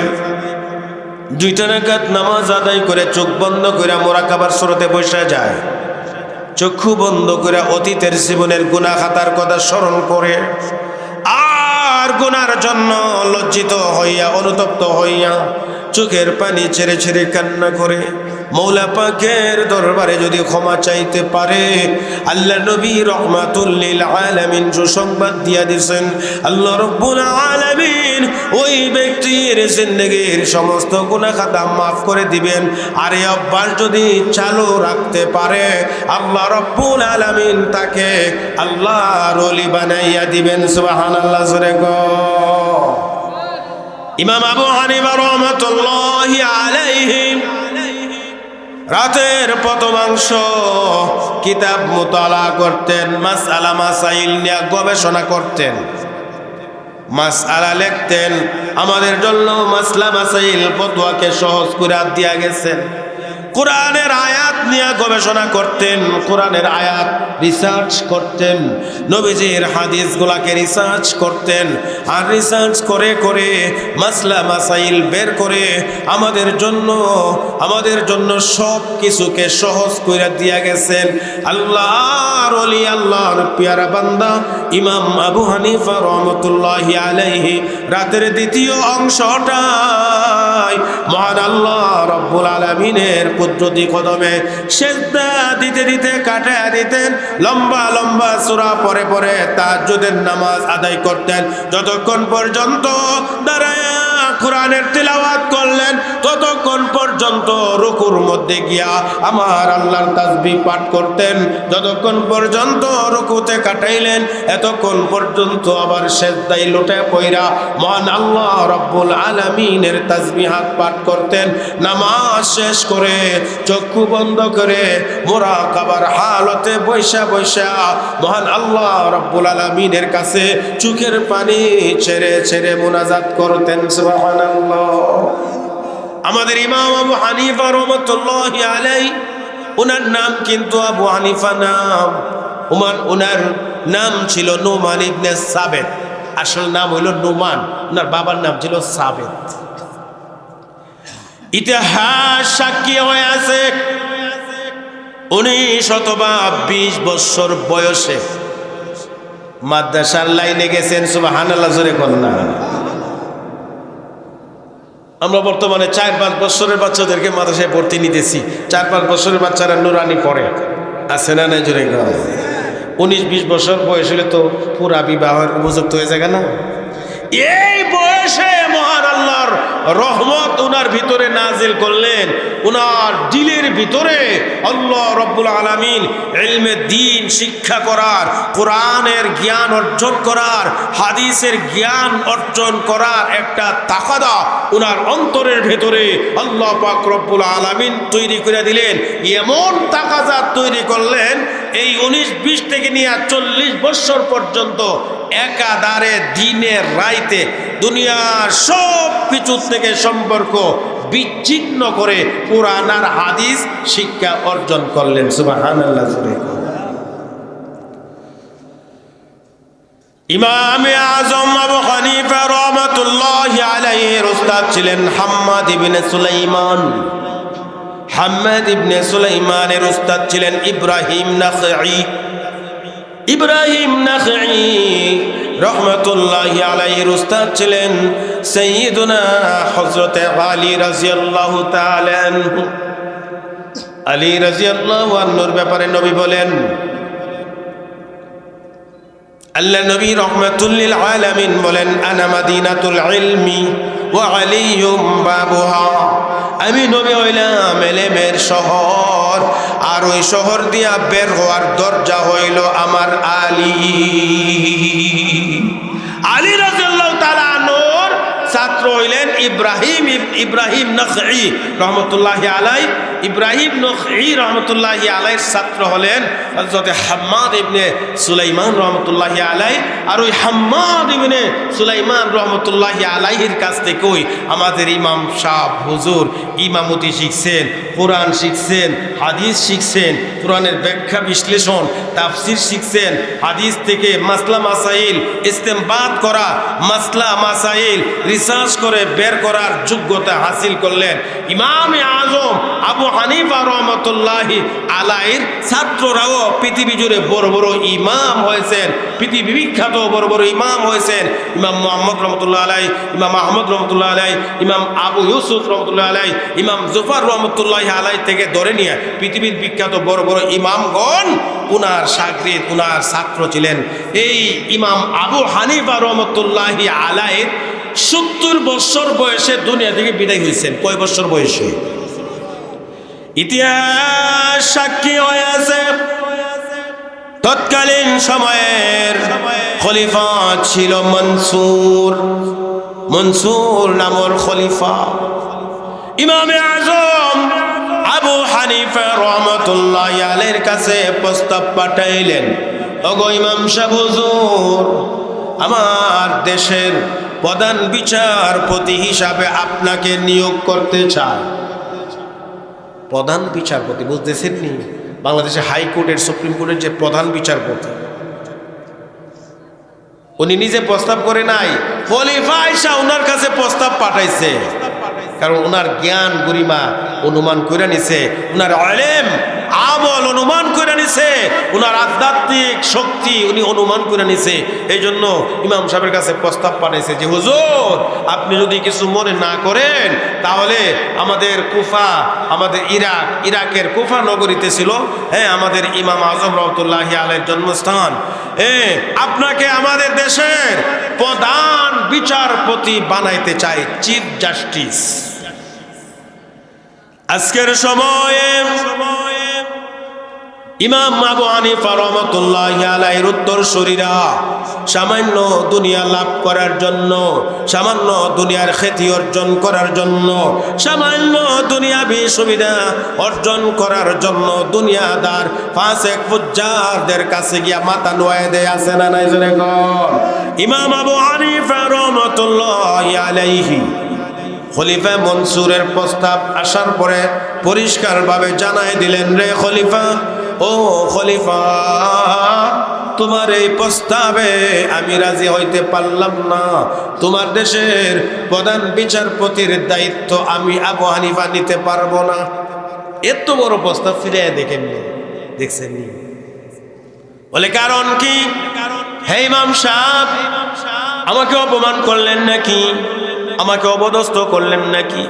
2টা রাকাত নামাজ আদায় করে চোখ বন্ধ করে মুরাকাবার সুরতে বসে যায়, চক্ষু বন্ধ করে অতীতের জীবনের গুনাহ খাতার কথা স্মরণ করে আর গুনার জন্য লজ্জিত হইয়া অনুতপ্ত হইয়া চোখের পানি ছেড়ে ছেড়ে কান্না করে মৌলা পাকের দরবারে যদি ক্ষমা চাইতে পারে, আল্লাহ নবী রহমাতুল লিল আলামিন সুসংবাদ দিয়া দিয়েছেন, আল্লাহ রাব্বুল আলামিন ওই ব্যক্তির জিন্দেগীর সমস্ত গুনাহ খাতা মাফ করে দিবেন। আর এই অভ্যাস যদি চালু রাখতে পারে, আল্লাহ রাব্বুল আলামিন তাকে আল্লাহর ওলি বানাইয়া দিবেন। সুবহানাল্লাহ। জোরে গো। ইমাম আবু হানিফা রাহমাতুল্লাহি আলাইহি রাতের প্রথমাংশ কিতাব মুতালা করতেন, মাসআলা মাসাইল নিয়ে গবেষণা করতেন, মাসআলা লিখতেন। আমাদের জন্য মাসলা মাসাইল ফতোয়াকে সহজ করে দিয়া গেছেন। কোরআনের আয়াত নিয়ে গবেষণা করতেন, কোরআনের আয়াত রিসার্চ করতেন, নবীজির হাদিসগুলোকে রিসার্চ করতেন। আর রিসার্চ করে করে মাসলা মাসাইল বের করে আমাদের জন্য সব কিছুকে সহজ করে দিয়া গেছেন আল্লাহর ওলি, আল্লাহর পিয়ারা বান্দা ইমাম আবু হানিফা রাহমাতুল্লাহি আলাইহি। রাতের দ্বিতীয় অংশটাই মহান আল্লাহ রাব্বুল আলামিনের কুদরতি কদমে সিজদা দিতে দিতে কাটায়া দিতেন, লম্বা লম্বা সূরা পড়ে পড়ে তাহাজ্জুদের নামাজ আদায় করতেন। যতক্ষণ পর্যন্ত দাঁড়ায়া কোরআনের তিলাওয়াত করলেন ততক্ষণ পর্যন্ত রুকুর মধ্যে গিয়া আমার আল্লাহর তাসবিহ পাঠ করতেন। যতক্ষণ পর্যন্ত রুকুতে কাটাইলেন এতক্ষণ পর্যন্ত আবার সিজদায় লুটে পইরা মহান আল্লাহ রব্বুল আলামিনের তাসবিহাত পাঠ করতেন। নামাজ শেষ করে চক্ষু বন্ধ করে মুরাকাবার হালতে বৈশা বৈশা মহান আল্লাহ রব্বুল আলামিনের কাছে চোখের পানি ছেড়ে ছেড়ে মুনাজাত করতেন। সুবহানাল্লাহ। আমাদের ইমাম আবু হানিফা রাহমাতুল্লাহি আলাইহি, ওনার নাম কিন্তু আবু হানিফা নাম, ওনার নাম ছিল নুমান ইবনে সাবেত। আসল নাম হইল নুমান, ওনার বাবার নাম ছিল সাবেত। ইতিহাস সাক্ষী হয়ে আছে 19 অথবা 20 বছর বয়সে মাদ্রাসার লাইনে গেছেন। সুবহানাল্লাহ, জোরে কন্যা। আমরা বর্তমানে 4-5 বছরের বাচ্চাদেরকে মাদ্রাসায় ভর্তি নিতেছি। 4-5 বছরের বাচ্চারা নুরানি পড়ে, আছে না নাই? জোরে কন্যা। 19-20 বছর বয়স হলে তো পুরা বিবাহের উপযুক্ত হয়ে যায় না? এই বয়সে মহান আল্লাহর রহমত উনার ভিতরে নাজিল করলেন। উনার দিলের ভিতরে আল্লাহ রব্বুল আলামিন ইলমে দ্বীন শিক্ষা করার, কোরআনের জ্ঞান অর্জন করার, হাদিসের জ্ঞান অর্জন করার একটা তাকাদা উনার অন্তরের ভিতরে আল্লাহ পাক রব্বুল আলামিন তৈরি করে দিলেন। এমন তাকাদা তৈরি করলেন এই 19-20 থেকে নিয়ে 40 বছর পর্যন্ত একাধারে দিনের রাইতে দুনিয়ার সব কিছু থেকে সম্পর্ক বিচ্ছিন্ন করে কোরআন আর হাদিস শিক্ষা অর্জন করলেন। সুবহানাল্লাহ। ইমামে আজম আবু হানিফা রাহমাতুল্লাহি আলাইহির উস্তাদ ছিলেন হাম্মাদ ইবনে সুলাইমান। হাম্মাদ ইবনে সুলাইমানের উস্তাদ ছিলেন ইব্রাহিম নাখঈ। ইব্রাহিম নাখঈ রহমতুল্লাহি আলাইহির উস্তাদ ছিলেন সাইয়্যিদুনা হযরত আলী রাদিয়াল্লাহু তাআলা আনহু। আলী রাদিয়াল্লাহু আনহুর ব্যাপারে নবী বলেন, আল্লাহ নবী রাহমাতুল লিল আলামিন বলেন, আনা মাদিনাতুল ইলমি ওয়া আলিয়ুম বাবুহা। আমি নবী হইলাম ইলমের শহর, আর ওই শহর দিয়া বের হওয়ার দরজা হইল আমার আলী। আলী রাদিয়াল্লাহু তাআলা আনহুর ছাত্র হইলেন ইব্রাহিম নাখঈ রহমতুল্লাহি আলাইহি। ইব্রাহিম নাখঈ রহমতুল্লাহি আলাইহির ছাত্র হলেন হযরত হাম্মাদ ইবনে সুলাইমান রহমতুল্লাহি আলাইহি। আর ওই হাম্মাদ ইবনে সুলাইমান রহমতুল্লাহি আলাইহির কাছ থেকে ওই আমাদের ইমাম সাহেব হুজুর ইমামতি শিখছেন, কোরআন শিখছেন, হাদিস শিখছেন, কোরআনের ব্যাখ্যা বিশ্লেষণ তাফসীর শিখছেন, হাদিস থেকে মাসলা মাসাইল ইস্তেমবাত করা, মাসলা মাসাইল রিসার্চ করে বের করার যোগ্যতা হাসিল করলেন। ইমামে আজম আবু হানিফা রহমতুল্লাহি আলাইহির ছাত্ররাও পৃথিবী জুড়ে বড় বড় ইমাম হয়েছেন, পৃথিবী বিখ্যাত বড় বড় ইমাম হয়েছেন। ইমাম মুহাম্মদ রহমতুল্লাহ আলাইহি, ইমাম আহমদ রহমতুল্লাহ আলাইহি, ইমাম আবু ইউসুফ রহমতুল্লাহ আলাইহি, ইমাম জুফার রহমতুল্লাহি আলাইহি থেকে ধরে নিয়ে পৃথিবীর বিখ্যাত বড় বড় ইমামগণ উনার শাগরিদ, উনার ছাত্র ছিলেন। এই ইমাম আবু হানিফা রহমতুল্লাহি আলাইহি 70 বছর বয়সে দুনিয়া থেকে বিদায় হয়েছেন। কয় বছর বয়সে? ইতিহাস সাক্ষী হয়ে আছে তৎকালীন সময়ের খলিফা ছিল মনসুর নামের খলিফা। ইমামে আজম আবু হানিফা রহমতুল্লাহি আলাইহির কাছে প্রস্তাব পাঠাইলেন, ওগো ইমাম সাহেব হুজুর, আমার দেশের প্রধান বিচারপতি হিসাবে আপনাকে নিয়োগ করতে চাই। প্রধান বিচারপতি বুঝতেছেন নি? বাংলাদেশে হাইকোর্টের, সুপ্রিম কোর্টের যে প্রধান বিচারপতি, উনি নিজে প্রস্তাব করে নাই, খলিফা আয়েশা ওনার কাছে প্রস্তাব পাঠাইছে। কারণ ওনার জ্ঞান গরিমা অনুমান করে নিছে, ওনার ইলম আমল অনুমান করে নিছে, উনার আধ্যাত্মিক শক্তি উনি অনুমান করে নিছে। এই জন্য ইমাম সাহেবের কাছে প্রস্তাব পাঠাইছে যে হুজুর আপনি যদি কিছু মনে না করেন তাহলে আমাদের কুফা, আমাদের ইরাকের কুফা নগরীতে ছিল আমাদের ইমাম আজম রহমতুল্লাহি আলাইহির জন্মস্থান, আপনাকে আমাদের দেশের প্রধান বিচারপতি বানাইতে চাই, চিফ জাস্টিস। আজকের সময়ে ইমাম আবু হানিফা রাহমাতুল্লাহি আলাইহির উত্তরসূরিরা সামান্য দুনিয়া লাভ করার জন্য, সামান্য দুনিয়ার খ্যাতি অর্জন করার জন্য, সামান্য দুনিয়াবি সুবিধা অর্জন করার জন্য দুনিয়াদার ফাসিক ফুজ্জারদের কাছে গিয়া মাথা নোয়ায় দেয়, আছে না নাই জোরে কোন? ইমাম আবু হানিফা রাহমাতুল্লাহি আলাইহি খলিফা মনসুরের প্রস্তাব আসার পরে পরিষ্কারভাবে জানাই দিলেন, রে খলিফা, ও খলিফা, তোমার এই প্রস্তাবে আমি রাজি হইতে পারলাম না। তোমার দেশের প্রধান বিচারপতির দায়িত্ব আমি আবু হানিফা নিতে পারবো না। এত বড় প্রস্তাব ফিরে দেখেননি, দেখছেননি? বলে কারণ কি? হে ইমাম সাহেব, আমাকে অপমান করলেন নাকি? আমাকে অপদস্থ করলেন নাকি?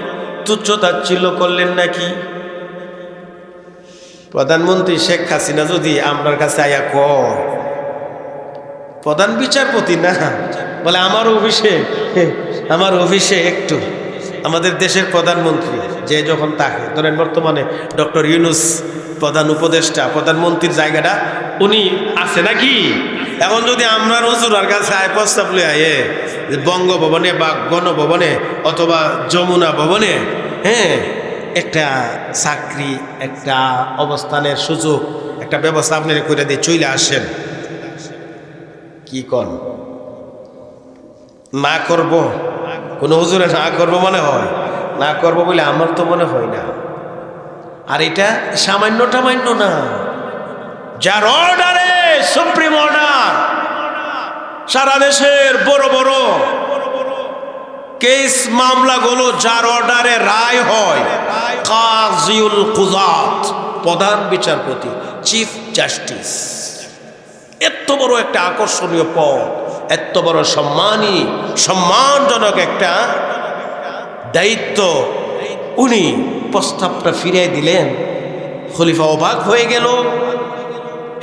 তুচ্ছ-তাচ্ছিল্য করলেন নাকি? প্রধানমন্ত্রী শেখ হাসিনা যদি আমার কাছে আয়া কয় প্রধান বিচারপতি না, বলে আমার অফিসে একটু আমাদের দেশের প্রধানমন্ত্রী যে যখন তাকে ধরেন বর্তমানে ডক্টর ইউনূস প্রধান উপদেষ্টা, প্রধানমন্ত্রীর জায়গাটা উনি আছে নাকি? এখন যদি আমরা হুজুরের কাছে আয় প্রস্তাব লই আয়ে বঙ্গভবনে বা গণভবনে অথবা যমুনা ভবনে একটা চাকরি, একটা অবস্থানের সুযোগ, একটা ব্যবস্থা আপনারা করে দিয়ে চলে আসেন, কি কন? না করব? কোন হুজুরে না করবো মনে হয়? না করবো বলে আমার তো মনে হয় না। আর এটা সামান্য টামান্য না, যার অর্ডারে, সুপ্রিম অর্ডার, সারা দেশের বড় বড় কেস মামলাগুলো যার অর্ডারে রায় হয়, কাজিউল কুযাত, প্রধান বিচারপতি, চিফ জাস্টিস। এত বড় একটা আকর্ষণীয় পদ, এত বড় সম্মানজনক একটা দায়িত্ব, উনি প্রস্তাবটা ফিরিয়ে দিলেন। খলিফা অবাক হয়ে গেল,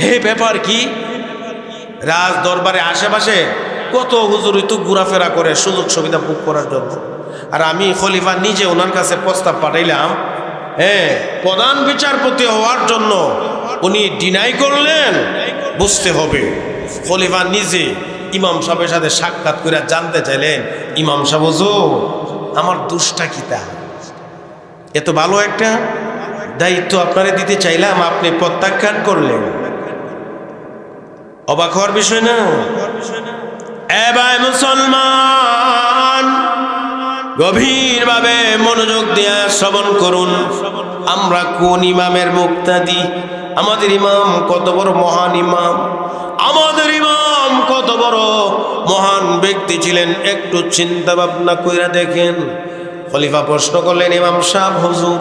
হে ব্যাপার কি? রাজ দরবারে আশেপাশে কত হুজুর তো ঘোরাফেরা করে সুযোগ সুবিধা ভোগ করার জন্য, আর আমি খলিফা নিজে ওনার কাছে প্রস্তাব পাঠাইলাম প্রধান বিচারপতি হওয়ার জন্য, উনি ডিনাই করলেন। বুঝতে হবে খলিফা নিজে ইমাম সাহেবের সাথে সাক্ষাৎ করে জানতে চাইলেন, ইমাম সাহেব হুজুর আমার দোষটা কি? তা এত ভালো একটা দায়িত্ব আপনারে দিতে চাইলাম, আপনি প্রত্যাখ্যান করলেন। অবাক হওয়ার বিষয় না? এবার মুসলমান গভীরভাবে মনোযোগ দিয়ে শ্রবণ করুন। আমরা কোন ইমামের মুক্তাদি? আমাদের ইমাম কত বড় মহান ইমাম, আমাদের ইমাম কত বড় মহান ব্যক্তি ছিলেন, একটু চিন্তা ভাবনা কইরা দেখেন। খলিফা প্রশ্ন করলেন, ইমাম সাহেব হুজুর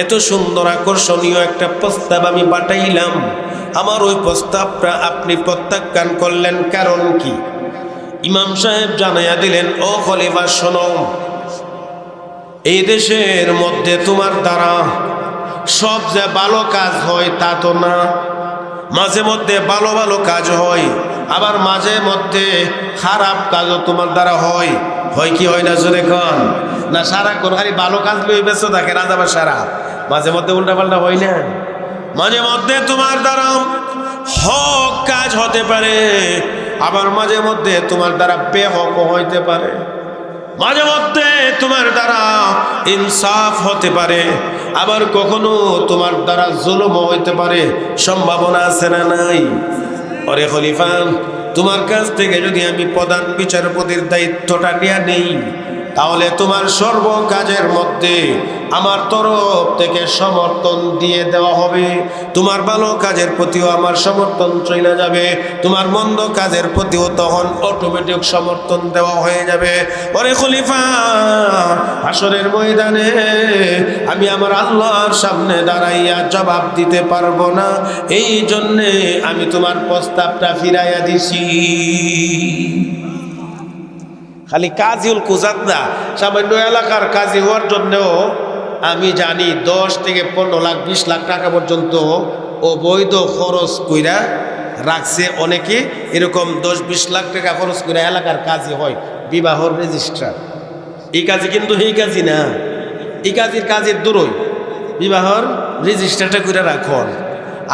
এত সুন্দর আকর্ষণীয় একটা প্রস্তাব আমি পাঠাইলাম, আমার ওই প্রস্তাবটা আপনি প্রত্যাখ্যান করলেন, কারণ কি? ইমাম সাহেব জানাইয়া দিলেন, ও খলিফা শোনো, এই দেশের মধ্যে তোমার দ্বারা সব যে ভালো কাজ হয় তা তো না, মাঝে মধ্যে ভালো ভালো কাজ হয়, আবার মাঝে মধ্যে খারাপ কাজও তোমার দ্বারা হয়। হয় কি হয় না জোরে কন? না সারাক্ষণ খালি ভালো কাজ লই ব্যস্ত থাকে রাজা বা সারা, মাঝে মধ্যে উল্টাপাল্টা হয় না? মাঝে মধ্যে তোমার দ্বারা হক কাজ হতে পারে, আবার মাঝে মধ্যে তোমার দ্বারা বেহক হইতে পারে, মাঝে মধ্যে তোমার দ্বারা ইনসাফ হতে পারে, আবার কখনো তোমার দ্বারা জুলুম হইতে পারে। সম্ভাবনা আছে না নাই? ওরে খলিফা, তোমার কাছ থেকে যদি আমি প্রধান বিচারপতির দায়িত্বটা নিয়ে নেই, তাহলে তোমার সর্ব কাজের মধ্যে আমার তরফ থেকে সমর্থন দিয়ে দেওয়া হবে। তোমার ভালো কাজের প্রতিও আমার সমর্থন চলে যাবে, তোমার মন্দ কাজের প্রতিও তখন অটোমেটিক সমর্থন দেওয়া হয়ে যাবে। পরে খলিফা, হাসরের ময়দানে আমি আমার আল্লাহর সামনে দাঁড়াইয়া জবাব দিতে পারবো না, এই জন্যে আমি তোমার প্রস্তাবটা ফিরাইয়া দিছি। খালি কাজীউল কুজাত না, সামান্য এলাকার কাজী হওয়ার জন্যও আমি জানি 10 থেকে 15 লাখ 20 লাখ টাকা পর্যন্ত অবৈধ খরচ কইরা রাখছে অনেকে। এরকম 10-20 লাখ টাকা খরচ করে এলাকার কাজী হয়, বিবাহর রেজিস্ট্রার। এই কাজে কিন্তু এই কাজই না, এই কাজের দূরই বিবাহর রেজিস্ট্রারটা করে রাখন।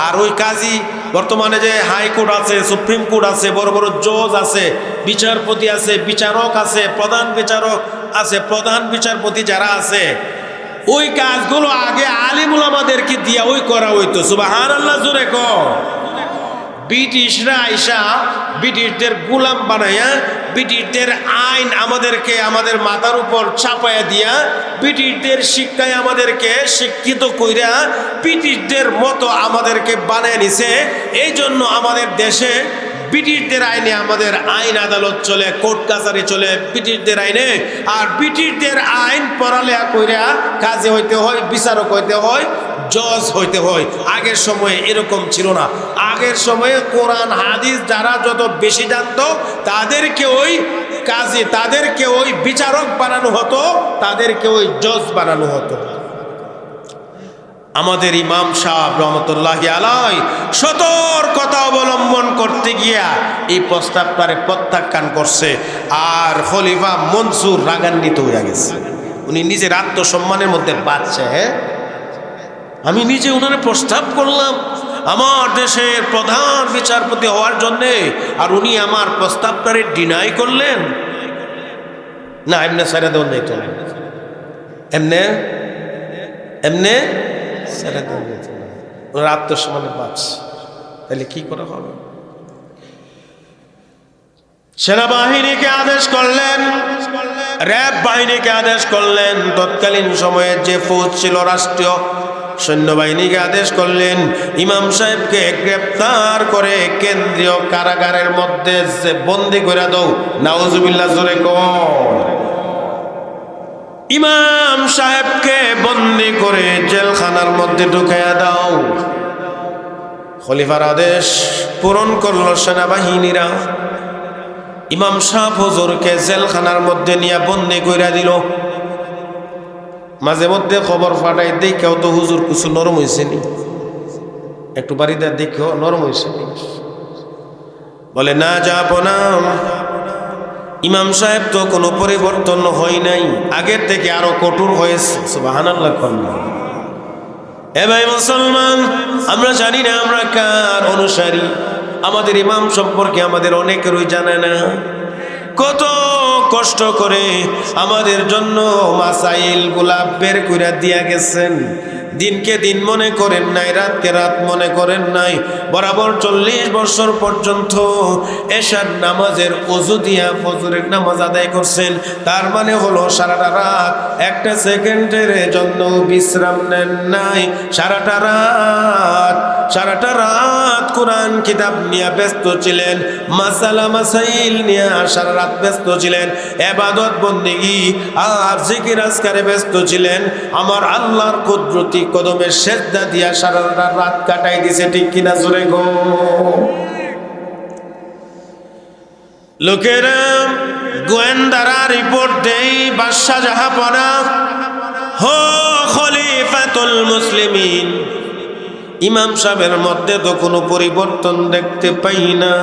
আর ওই কাজী বর্তমানে যে হাইকোর্ট আছে, সুপ্রিম কোর্ট আছে, বড় বড় জজ আছে, বিচারপতি আছে, বিচারক আছে, প্রধান বিচারক আছে, প্রধান বিচারপতি যারা আছে, ওই কাজগুলো আগে আলিম উলামাদেরকে দিয়া ওই করা হইতো। সুবহানাল্লাহ জোরে কও। ব্রিটিশরা আইসা ব্রিটিশদের গোলাম বানাইয়া ব্রিটিশদের আইন আমাদেরকে আমাদের মাথার উপর চাপাইয়া দিয়া ব্রিটিশদের শিক্ষায় আমাদেরকে শিক্ষিত কইরা ব্রিটিশদের মতো আমাদেরকে বানিয়ে নিছে। এই জন্য আমাদের দেশে ব্রিটিশদের আইনে আমাদের আইন আদালত চলে, কোর্ট কাছারি চলে ব্রিটিশদের আইনে। আর ব্রিটিশদের আইন পড়ালেখা কইরা কাজে হইতে হয়, বিচারক হইতে হয়, জজ হইতে হয়। আগের সময়ে এরকম ছিল না। আগের সময়ে কোরআন হাদিস যারা যত বেশি জানতো তাদেরকে ওই কাজী, তাদেরকে ওই বিচারক বানানো হতো, তাদেরকে ওই জজ বানানো হতো। আমাদের ইমাম সাহেব রহমতুল্লাহি আলাইহি সতর্কতা অবলম্বন করতে গিয়া এই প্রস্তাবটারে প্রত্যাখ্যান করছে। আর খলিফা মনসুর রাগান্বিত হয়ে গেছে, উনি নিজের আত্মসম্মানের মধ্যে বাঁচছে। আমি নিজে ওনারে প্রস্তাব করলাম আমার দেশের প্রধান বিচারপতি হওয়ার জন্যে, আর উনি আমার প্রস্তাবটারে ডিনাই করলেন। না, এমনি সাইরা দেওয়া যাইত না, এমনে এমনে সাইরা দেওয়া যাইত না। ওনার আত্মসম্মানে বাঁচছে, তাহলে কি করা হবে? সেনাবাহিনীকে আদেশ করলেন, র্যাব বাহিনীকে আদেশ করলেন, তৎকালীন সময়ে যে ফৌজ ছিল রাষ্ট্রীয় সৈন্যবাহিনীকে আদেশ করলেন ইমাম সাহেবকে গ্রেপ্তার করে কেন্দ্রীয় কারাগারের মধ্যে বন্দি করে দাও। নাউজুবিল্লাহ জোরে কোন। ইমাম সাহেবকে বন্দি করে জেলখানার মধ্যে ঢুকাইয়া দাও। খলিফার আদেশ পূরণ করলো সেনাবাহিনীরা। ইমাম সাহেব হুজুরকে জেলখানার মধ্যে নিয়ে বন্দি কইরা দিল। মাঝে মধ্যে খবর ফাটাই দেখেও তো হুজুর কিছু নরম হয়েছে নি, একটু বাড়িতে দেখেও নরম হয়েছে নি। বলে না যাব না, ইমাম সাহেব তো কোনো পরিবর্তন হয় নাই, আগের থেকে আরো কঠোর হয়েছে। সুবহানাল্লাহ। এ ভাই মুসলমান, আমরা জানি না আমরা কার অনুসারী। আমাদের ইমাম সম্পর্কে আমাদের অনেকেরই জানে না। কত কষ্ট করে আমাদের জন্য মাসাইল গুলা বের করে দিয়া গেছেন। দিনকে দিন মনে করেন নাই, রাতকে রাত মনে করেন নাই। বরাবর 40 বছর পর্যন্ত এশার নামাজের ওযু দিয়া ফজরের নামাজ আদায় করছেন। তার মানে হলো সারাটা রাত একটা সেকেন্ডের জন্য বিশ্রাম নেন নাই। সারাটা রাত কোরআন কিতাব নিয়ে ব্যস্ত ছিলেন, মাসালা মাসাইল নিয়ে সারা রাত ব্যস্ত ছিলেন, ইবাদত বন্দেগী আর জিকির আজকারে ব্যস্ত ছিলেন। আমার আল্লাহর কুদরতি কদমে সেজদা দিয়া সারা রাত কাটাই দিছে। ঠিক কিনা জোরে গো? লোকেরা গোয়েন্দারা রিপোর্ট দেই, বাদশাহ জাহাপনা হো খলিফাতুল মুসলিমিন, ইমাম সাহেবের মধ্যে তো কোনো পরিবর্তন দেখতে পাই না।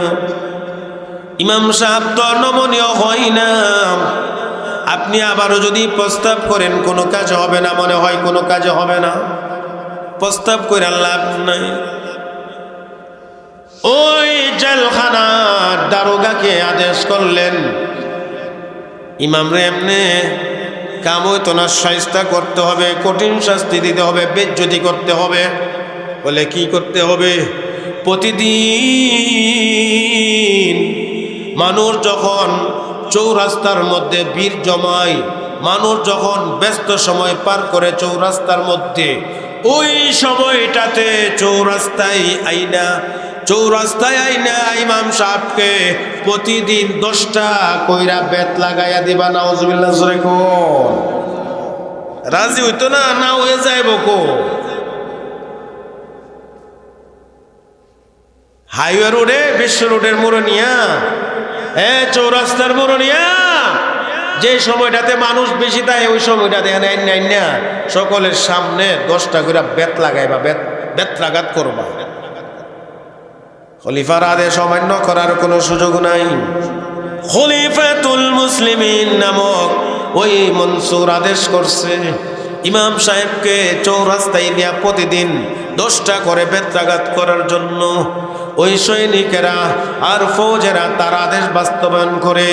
ইমাম সাহেব তো নমনীয় হয় না। আপনি আবারও যদি প্রস্তাব করেন কোনো কাজ হবে না, মনে হয় কোনো কাজ হবে না। প্রস্তাব করে লাভ নাই। ওই জেলখানার দারোগাকে আদেশ করলেন, ইমাম রে এমনে কাম হইতো না, শায়েস্তা করতে হবে, কঠিন শাস্তি দিতে হবে, বেজ্জতি করতে হবে। বলে কি করতে হবে? প্রতিদিন মানুষ যখন চৌরাস্তার মধ্যে ভিড় জমায়, মানুষ যখন ব্যস্ত সময় পার করে চৌরাস্তার মধ্যে, ওই সময়টাতে চৌরাস্তায় আইনা ইমাম সাহেবকে প্রতিদিন 10টা কইরা বেত লাগাইয়া দিবা। নাউজুবিল্লাহ জোরে কোন রাজি হইতো না, না হয়ে যাইব কো। হাইওয়ে রোডে, বিশ্ব রোডের মোড়নিয়া, চৌরাস্তার মোড়নিয়া, যে সময়টাতে মানুষ বেশি থাকে ওই সময়টাতে না সকলের সামনে 10টা করে বেত লাগাইবা, বেত্রাঘাত করবা। খলিফার আদেশ অমান্য করার কোনো সুযোগ নাই। খলিফাতুল মুসলিমিন নামক ওই মনসুর আদেশ করছে ইমাম সাহেবকে চৌরাস্তায় নিয়ে প্রতিদিন 10টা করে বেত্রাঘাত করার জন্য। ওই সৈনিকেরা আর ফৌজেরা তার আদেশ বাস্তবায়ন করে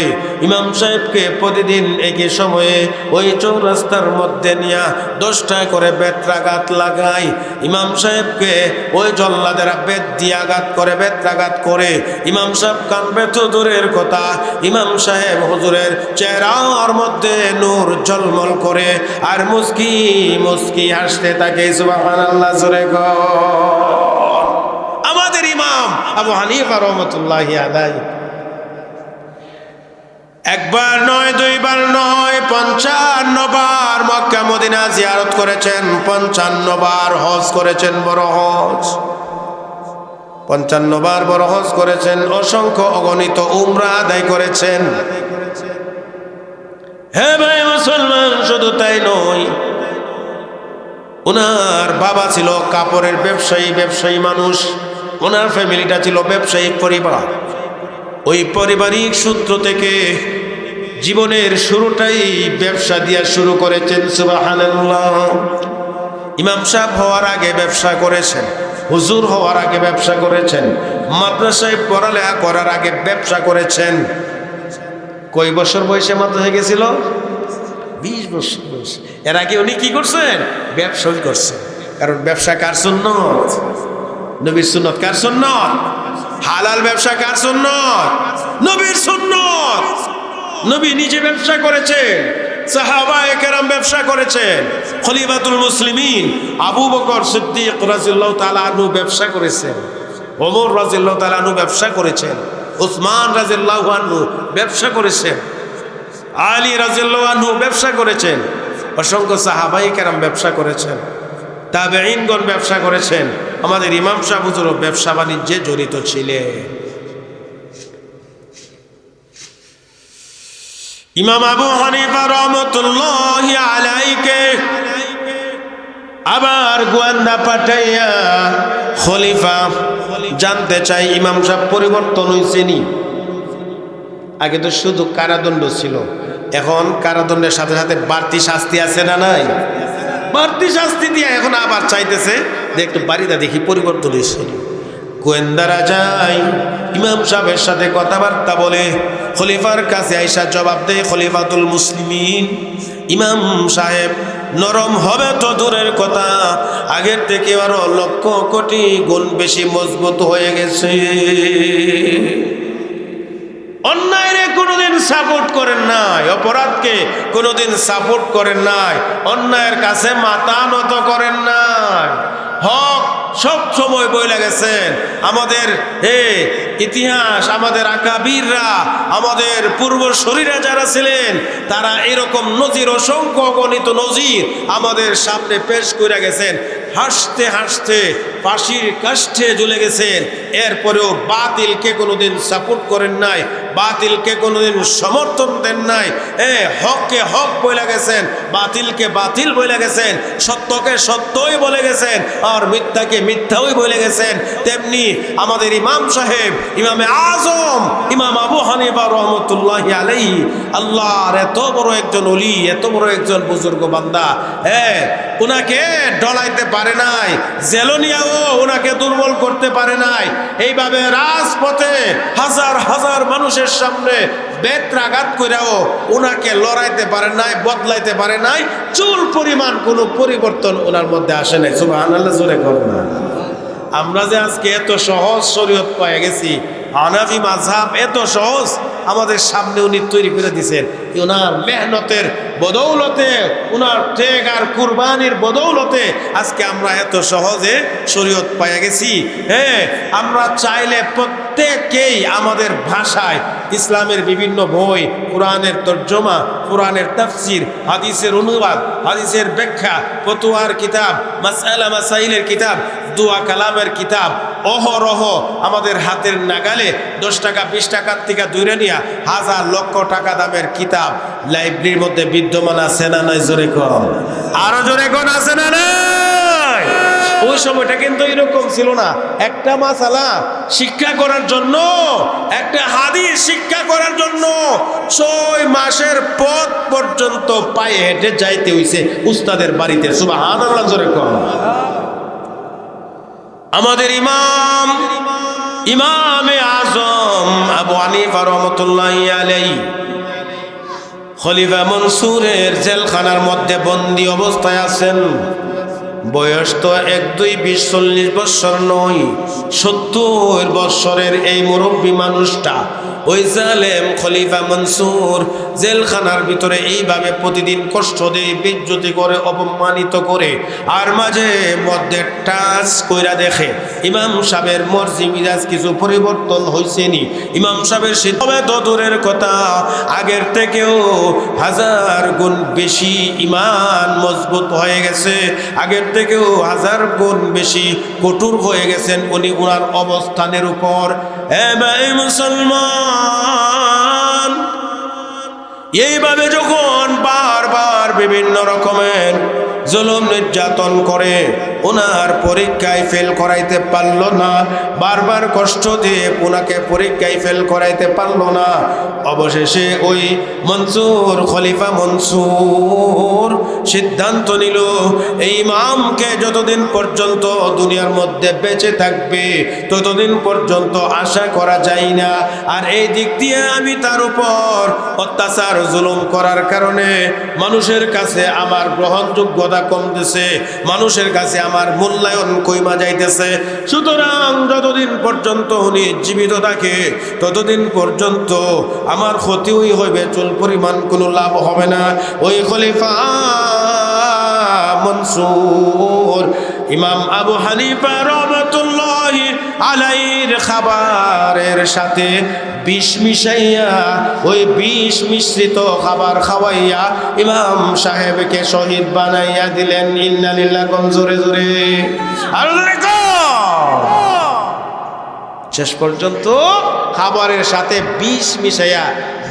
ইমাম সাহেবকে প্রতিদিন একই সময়ে ওই চৌরাস্তার মধ্যে নিয়ে 10টা করে বেত্রাঘাত লাগায়। ইমাম সাহেবকে ওই জল্লাদেরা বেত দিয়ে আঘাত করে, বেত্রাঘাত করে। ইমাম সাহেব কানবে তো দূরের কথা, ইমাম সাহেব হুজুরের চেহারার মধ্যে নূর ঝলমল করে আর মুস্কি মুস্কি হাসতে থাকে। সুবহানাল্লাহ জোরে গো। আমাদের ইমাম আবু হানিফা রাহমাতুল্লাহি আলাইহি একবার নয়, দুইবার নয়, 55 বার মক্কা মদিনা জিয়ারত করেছেন, 55 বার হজ করেছেন, বড় হজ 55 বার বড় হজ করেছেন, অসংখ্য অগণিত উমরা আদায় করেছেন। হ্যাঁ ভাই মুসলমান, শুধু তাই নয়, ওনার বাবা ছিল কাপড়ের ব্যবসায়ী মানুষ, ওনার ফ্যামিলিটা ছিল ব্যবসায়িক পরিবার। ওই পারিবারিক সূত্র থেকে জীবনের শুরুটাই ব্যবসা দিয়া শুরু করেছেন। সুবহানাল্লাহ। ইমাম সাহেব হওয়ার আগে ব্যবসা করেছেন, হুজুর হওয়ার আগে ব্যবসা করেছেন, মাদ্রাসায় পড়ালেখা করার আগে ব্যবসা করেছেন। কয় বছর বয়সে মাদ্রাসায় গেছিল? 20 বছর বয়সে। এর আগে উনি কি করছেন? ব্যবসাই করছেন। কারণ ব্যবসা কার সুন্নত? নবীর সুন্নত। কার সুন্নত? হালাল ব্যবসা কার সুন্নত? নবীর সুন্নত। নবী নিজে ব্যবসা করেছেন, সাহাবায়ে কেরাম ব্যবসা করেছেন, খলিফাতুল মুসলিমিন আবু বকর সিদ্দিক রাদিয়াল্লাহু তাআলা আনহু ব্যবসা করেছেন, ওমর রাদিয়াল্লাহু তাআলা আনহু ব্যবসা করেছেন, উসমান রাদিয়াল্লাহু আনহু ব্যবসা করেছেন, আলী রাদিয়াল্লাহু আনহু ব্যবসা করেছেন, অসংখ্য সাহাবায়ে কেরাম ব্যবসা করেছেন, তাবেঈনগণ ব্যবসা করেছেন। আমাদের ইমাম সাহেব হুজুরও ব্যবসা বাণিজ্যে জড়িত ছিলেন। ইমাম আবু হানিফা রাহমাতুল্লাহি আলাইহি আবার গোয়েন্দা পাঠাইয়া খলিফা জানতে চাই ইমাম সাহেব পরিবর্তন হইছেনি। আগে তো শুধু কারাদণ্ড ছিল, এখন কারাদণ্ডের সাথে সাথে বাড়তি শাস্তি আছে না নাই? বাড়তি শাস্তি দিয়ে এখন আবার চাইতেছে যে একটু বাড়িটা দেখি পরিবর্তন হয়েছে। গোয়েন্দারা যায়, ইমাম সাহেবের সাথে কথাবার্তা বলে খলিফার কাছে আইসা জবাব দেয় খলিফাতুল মুসলিমিন। ইমাম সাহেব নরম হবে তো দূরের কথা, আগের থেকে আরো লক্ষ কোটি গুণ বেশি মজবুত হয়ে গেছে। অন্যায়রে কোনোদিন সাপোর্ট করেন নাই, অপরাধকে কোনোদিন সাপোর্ট করেন নাই, অন্যায়ের কাছে মাথা নত করেন নাই, হক সব সময় বইলা গেছেন। আমাদের ইতিহাস, আমাদের আকাবিররা, আমাদের পূর্বসূরীরা যারা ছিলেন, তারা এরকম নজির, অসংখ্য গণিত নজির আমাদের সামনে পেশ করে গেছেন। হাসতে হাসতে ফাঁসির কাষ্ঠে ঝুলে গেছেন, এরপরেও বাতিলকে কোনোদিন সাপোর্ট করেন নাই, বাতিলকে কোনোদিন সমর্থন দেন নাই। হককে হক বলে গেছেন, বাতিলকে বাতিল বলে গেছেন, সত্যকে সত্যই বলে গেছেন, আর মিথ্যাকে মিথ্যাই বলে গেছেন। তেমনি আমাদের ইমাম সাহেব, ইমামে আজম ইমাম আবু হানিফা রাহমাতুল্লাহি আলাইহি, আল্লাহর এত বড় একজন ওলি, এত বড় একজন বুজুর্গ বান্দা, ওনাকে ডলাইতে পারে নাই, জেলনিয়াও ওনাকে দুর্বল করতে পারে নাই। এইভাবে রাজপথে হাজার হাজার মানুষের সামনে বেত্রাঘাত করেও ওনাকে লড়াইতে পারে নাই, বদলাইতে পারে নাই। চুল পরিমাণ কোনো পরিবর্তন ওনার মধ্যে আসে নাই। সুবহানাল্লাহ জোরে করুন না। আমরা যে আজকে এত সহজ শরীয়ত পেয়ে গেছি, হানাফি মাযহাব এত সহজ, আমাদের সামনে উনি তৈরি করে দিয়েছেন। ওনার মেহনতের বদৌলতে, ওনার ত্যাগ আর কুরবানির বদৌলতে আজকে আমরা এত সহজে শরীয়ত পাইয়া গেছি। হ্যাঁ, আমরা চাইলে প্রত্যেকেই আমাদের ভাষায় ইসলামের বিভিন্ন বই, কোরআনের তর্জমা, কোরআনের তাফসির, হাদিসের অনুবাদ, হাদিসের ব্যাখ্যা, ফতোয়ার কিতাব, মাসআলা মাসাইলের কিতাব, দোয়া কালামের কিতাব অহরহ আমাদের হাতের নাগালে 10 টাকা 20 টাকার থেকে দূরে নিয়ে হাজার লক্ষ টাকা দামের কিতাব লাইব্রেরির মধ্যে বিদ্যমান আছে না নাই? জোরে কম, আরো জোরে কোন আছে না নাই? ওই সময়টা কিন্তু এরকম ছিল না। একটা মাসালা শিক্ষা করার জন্য, একটা হাদিস শিক্ষা করার জন্য 6 মাসের পথ পর্যন্ত পায়ে হেঁটে যাইতে হইছে উস্তাদের বাড়িতে। সুবহানাল্লাহ, জোরে কম। আমাদের ইমামে আজম আবু হানিফা রাহমাতুল্লাহি আলাইহি খলিফা মনসুরের জেলখানার মধ্যে বন্দী অবস্থায় আছেন। বয়স তো 1, 2, 20, 40 বৎসর নয়, 70 বৎসরের এই মুরব্বী মানুষটা ওই জালেম খলিফা মনসুর জেলখানার ভিতরে এইভাবে প্রতিদিন কষ্ট দেয়, বেইজ্জতি করে, অপমানিত করে, আর মাঝে মধ্যে টাচ কইরা দেখে ইমাম সাহেবের মর্জি মিজাজ কিছু পরিবর্তন হয়েছে নি। ইমাম সাহেবের সিদ্ধান্ত তো দূরের কথা, আগের থেকেও 1000 গুণ বেশি ঈমান মজবুত হয়ে গেছে, আগের থেকেও 1000 গুণ বেশি কঠোর হয়ে গেছেন উনি ওনার অবস্থানের উপর। ভাই মুসলমান, এইভাবে যখন বারবার বিভিন্ন রকমের জুলুম নির্যাতন করে ওনার পরীক্ষায় ফেল করাইতে পারল না, বারবার কষ্ট দিয়ে ওনাকে পরীক্ষায় ফেল করাইতে পারল না, অবশেষে ওই মনসুর খলিফা মনসুর সিদ্ধান্ত নিল এই ইমামকে যতদিন পর্যন্ত দুনিয়ার মধ্যে বেঁচে থাকবে ততদিন পর্যন্ত আশা করা যায় না। আর এই দিক দিয়ে আমি তার উপর অত্যাচার জুলুম করার কারণে মানুষের কাছে আমার গ্রহণযোগ্যতা কমতেছে, মানুষের কাছে আমার মূল্যায়ন কইমা যাইতেছে। সুতরাং যতদিন পর্যন্ত উনি জীবিত থাকে ততদিন পর্যন্ত আমার ক্ষতিই হইবে, চুল পরিমাণ কোনো লাভ হবে না। ওই খলিফা মনসুর ইমাম আবু হানিফা রাহমাতুল্লাহি আলাইহির খাবারের সাথে বিষ মিশাইয়া, ওই বিষ মিশ্রিত খাবার খাওয়াইয়া ইমাম সাহেবকে শহীদ বানাইয়া দিলেন। ইন্না লিল্লাহি কোন জোরে জোরে আর জোরে কোন। শেষ পর্যন্ত খাবারের সাথে বিষ মিশাইয়া,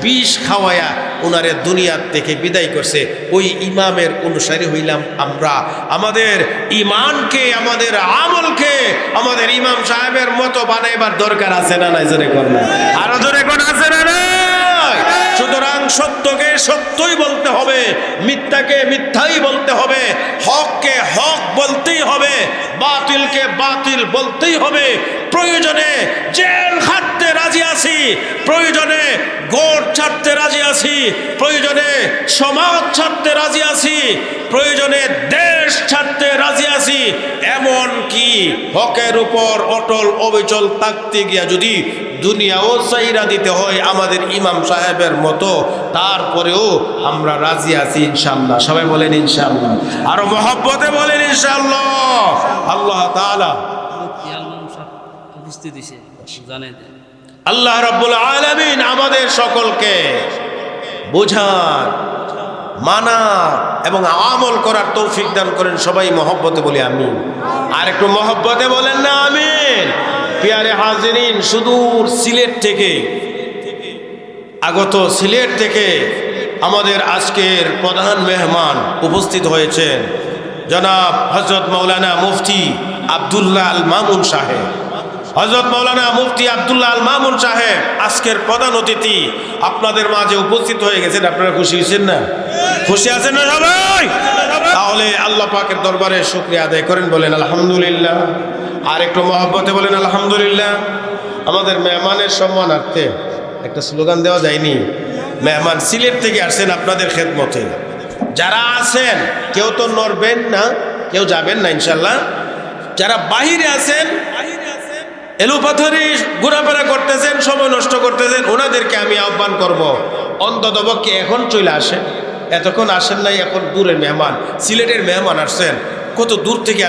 বিষ খাওয়াইয়া উনারে দুনিয়ার থেকে বিদায় করছে। ওই ইমামের অনুসারী হইলাম আমরা। আমাদের ইমানকে, আমাদের আমলকে আমাদের ইমাম সাহেবের মতো বানাইবার দরকার আছে না নাই? জোরে কোন না, আরো জোরে কোন আছে না নাই? সুতরাং সত্যকে সত্যই বলতে হবে, মিথ্যাকে মিথ্যাই বলতে হবে, হককে হক বলতেই হবে, বাতিলকে বাতিল বলতেই হবে। প্রয়োজনে জেল খাটতে রাজি আছি, প্রয়োজনে গোট ছাড়তে রাজি আছি, প্রয়োজনে সমাজ ছাড়তে রাজি আছি, প্রয়োজনে দেশ ছাড়তে রাজি আছি। এমন কি হকের উপর অটল অবিচল থাকতে গিয়া যদি দুনিয়াও চাইরা দিতে হয় আমাদের ইমাম সাহেবের মতো, তারপরেও আমরা রাজি আছি ইনশাআল্লাহ। সবাই বলেন ইনশাআল্লাহ, আরো মহব্বতে বলেন ইনশাআল্লাহ। আল্লাহ তাআলা আল্লাহ রাব্বুল আলামিন আমাদের সকলকে বোঝার, মানার এবং আমল করার তৌফিক দান করেন। সবাই মহব্বতে বলি আমিন। আর একটু মহব্বতে বলেন না আমিন। প্রিয় হাজিরিন, সুদূর সিলেট থেকে আগত, সিলেট থেকে আমাদের আজকের প্রধান মেহমান উপস্থিত হয়েছেন জনাব হযরত মাওলানা মুফতি আব্দুল্লাহ আল মামুন সাহেব। হযরত মাওলানা মুফতি আব্দুল্লাহ আল মামুন সাহেব আজকের প্রধান অতিথি আপনাদের মাঝে উপস্থিত হয়ে গেছেন। আপনারা খুশি হয়েছেন না? খুশি আছেন না সবাই? তাহলে আল্লাহ পাকের দরবারে শুকরিয়া আদায় করেন, বলেন আলহামদুলিল্লাহ। আর একটু মহব্বতে বলেন আলহামদুলিল্লাহ। আমাদের মেহমানের সম্মানার্থে একটা স্লোগান দেওয়া যায়নি? মেহমান সিলেট থেকে আসছেন আপনাদের খেদমতে। যারা আছেন কেউ তো নড়বেন না, কেউ যাবেন না ইনশাল্লাহ। যারা বাহিরে আছেন এলোপাথারি ঘোরাফেরা করতেছেন, সময় নষ্ট করতেছেন, ওনাদেরকে আমি আহ্বান করব অন্ততপক্ষে এখন চলে আসেন। এতক্ষণ আসেন নাই, এখন দূরের মেহমান, সিলেটের মেহমান আসছেন, কত দূর থেকে